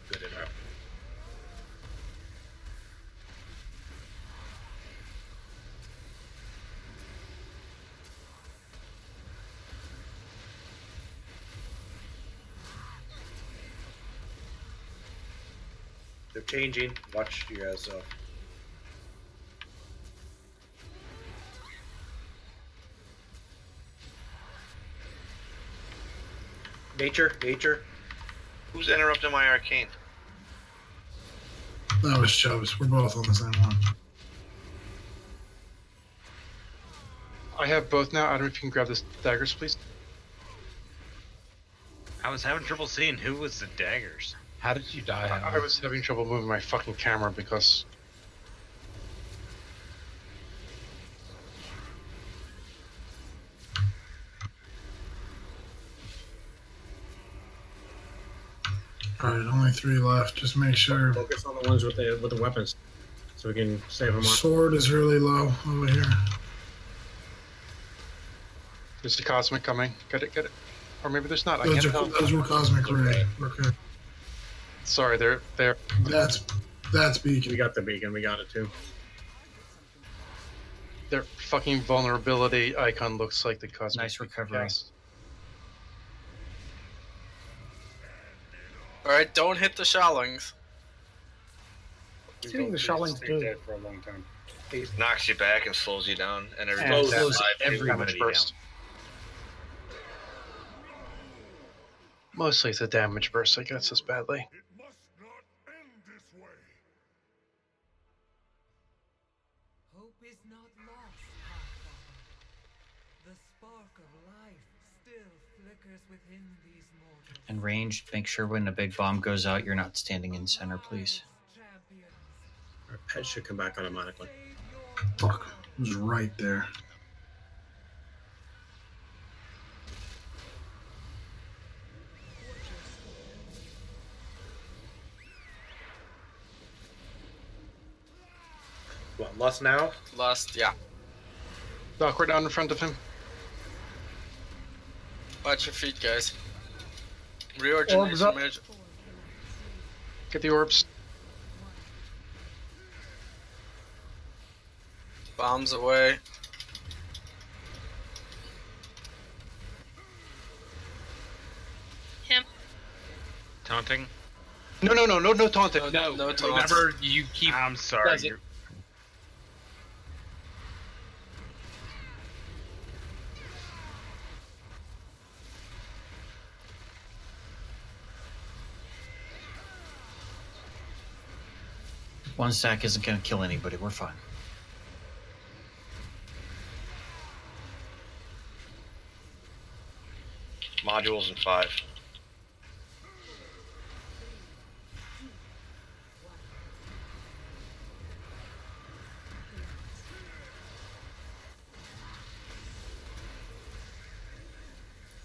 Good enough. They're changing. Watch you guys. Nature. Who's interrupting my arcane? That was Chubbs. We're both on the same one. I have both now. I don't know if you can grab the daggers, please. I was having trouble seeing who was the daggers. How did you die? I was having trouble moving my fucking camera because All right, only 3 left. Just make sure. Focus on the ones with the weapons, so we can save them on. Sword is really low over here. there's a cosmic coming. Get it. Or maybe there's not. I Those, can't are, tell. those were Cosmic Ray. Okay. Sorry, they're. That's Beacon. We got the beacon. We got it too. Their fucking vulnerability icon looks like the cosmic. Nice recovery. Alright, don't hit the Shallings. Seeing the Shallings Stayed do. dead for a long time. He knocks you back and slows you down, and everything. And Slows slows everybody down. Mostly it's a damage burst that gets us badly. Hope is not lost, Pathfinder. The spark of life still flickers within these mortals. And range, make sure when a big bomb goes out, you're not standing in center, please. Our pet should come back automatically. Fuck. It was right there. What, Lust now? Lust, yeah. Doc, we're down in front of him. Watch your feet, guys. Orbs Reorganization up. measure. Get the orbs. Bombs away. Him. Taunting. No taunting. No taunting. Remember, you keep. I'm sorry. Does it- You're... One stack isn't going to kill anybody. We're fine. Modules in 5.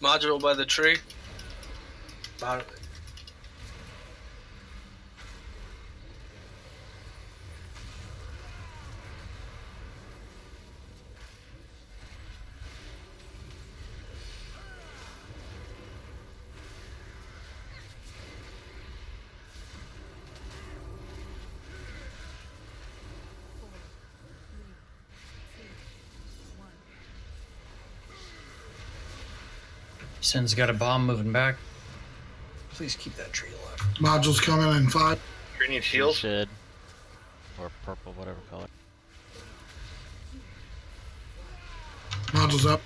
Module by the tree. Sin's got a bomb moving back. Please keep that tree alive. Modules coming in 5. Tree needs heals. Shed. Or purple, whatever color. Modules up.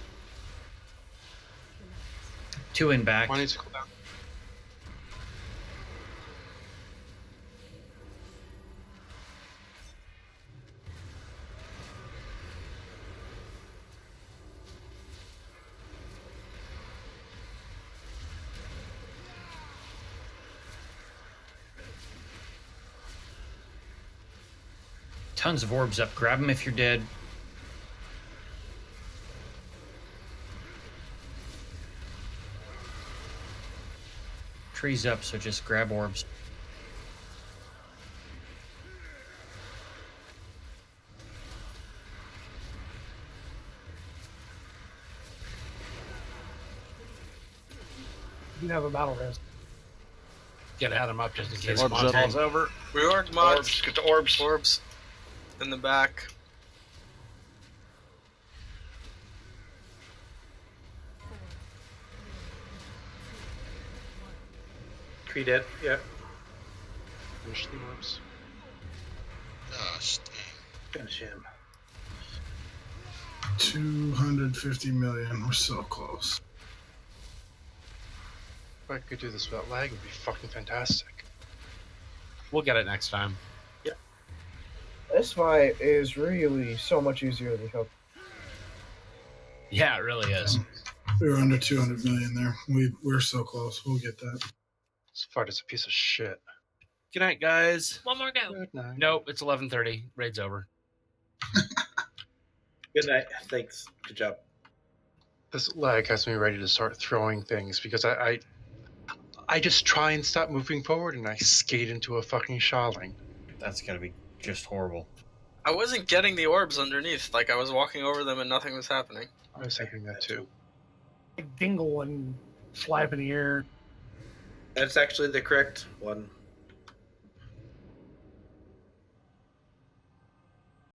2 in back. One needs to cool down. Tons of orbs up. Grab them if you're dead. Trees up, so just grab orbs. You have a battle res. Get Adam up just in case Orbs Mon up. falls over. Reorg mods. Orbs. Get the orbs. Orbs. In the back. Tree dead. Yep. Finish the orbs. Gosh dang. Finish him. 250 million. We're so close. If I could do this without lag, it would be fucking fantastic. We'll get it next time. This fight is really so much easier than hope. Yeah, it really is. We were under 200 million there. We're so close. We'll get that. This fight is a piece of shit. Good night, guys. One more go. Good night. Nope, it's 11:30. Raid's over. Good night. Thanks. Good job. This lag has me ready to start throwing things because I just try and stop moving forward and I skate into a fucking Shaling. That's gotta be just horrible. I wasn't getting the orbs underneath. Like I was walking over them and nothing was happening. I was thinking that too. Like dingle and slap in the air. That's actually the correct one.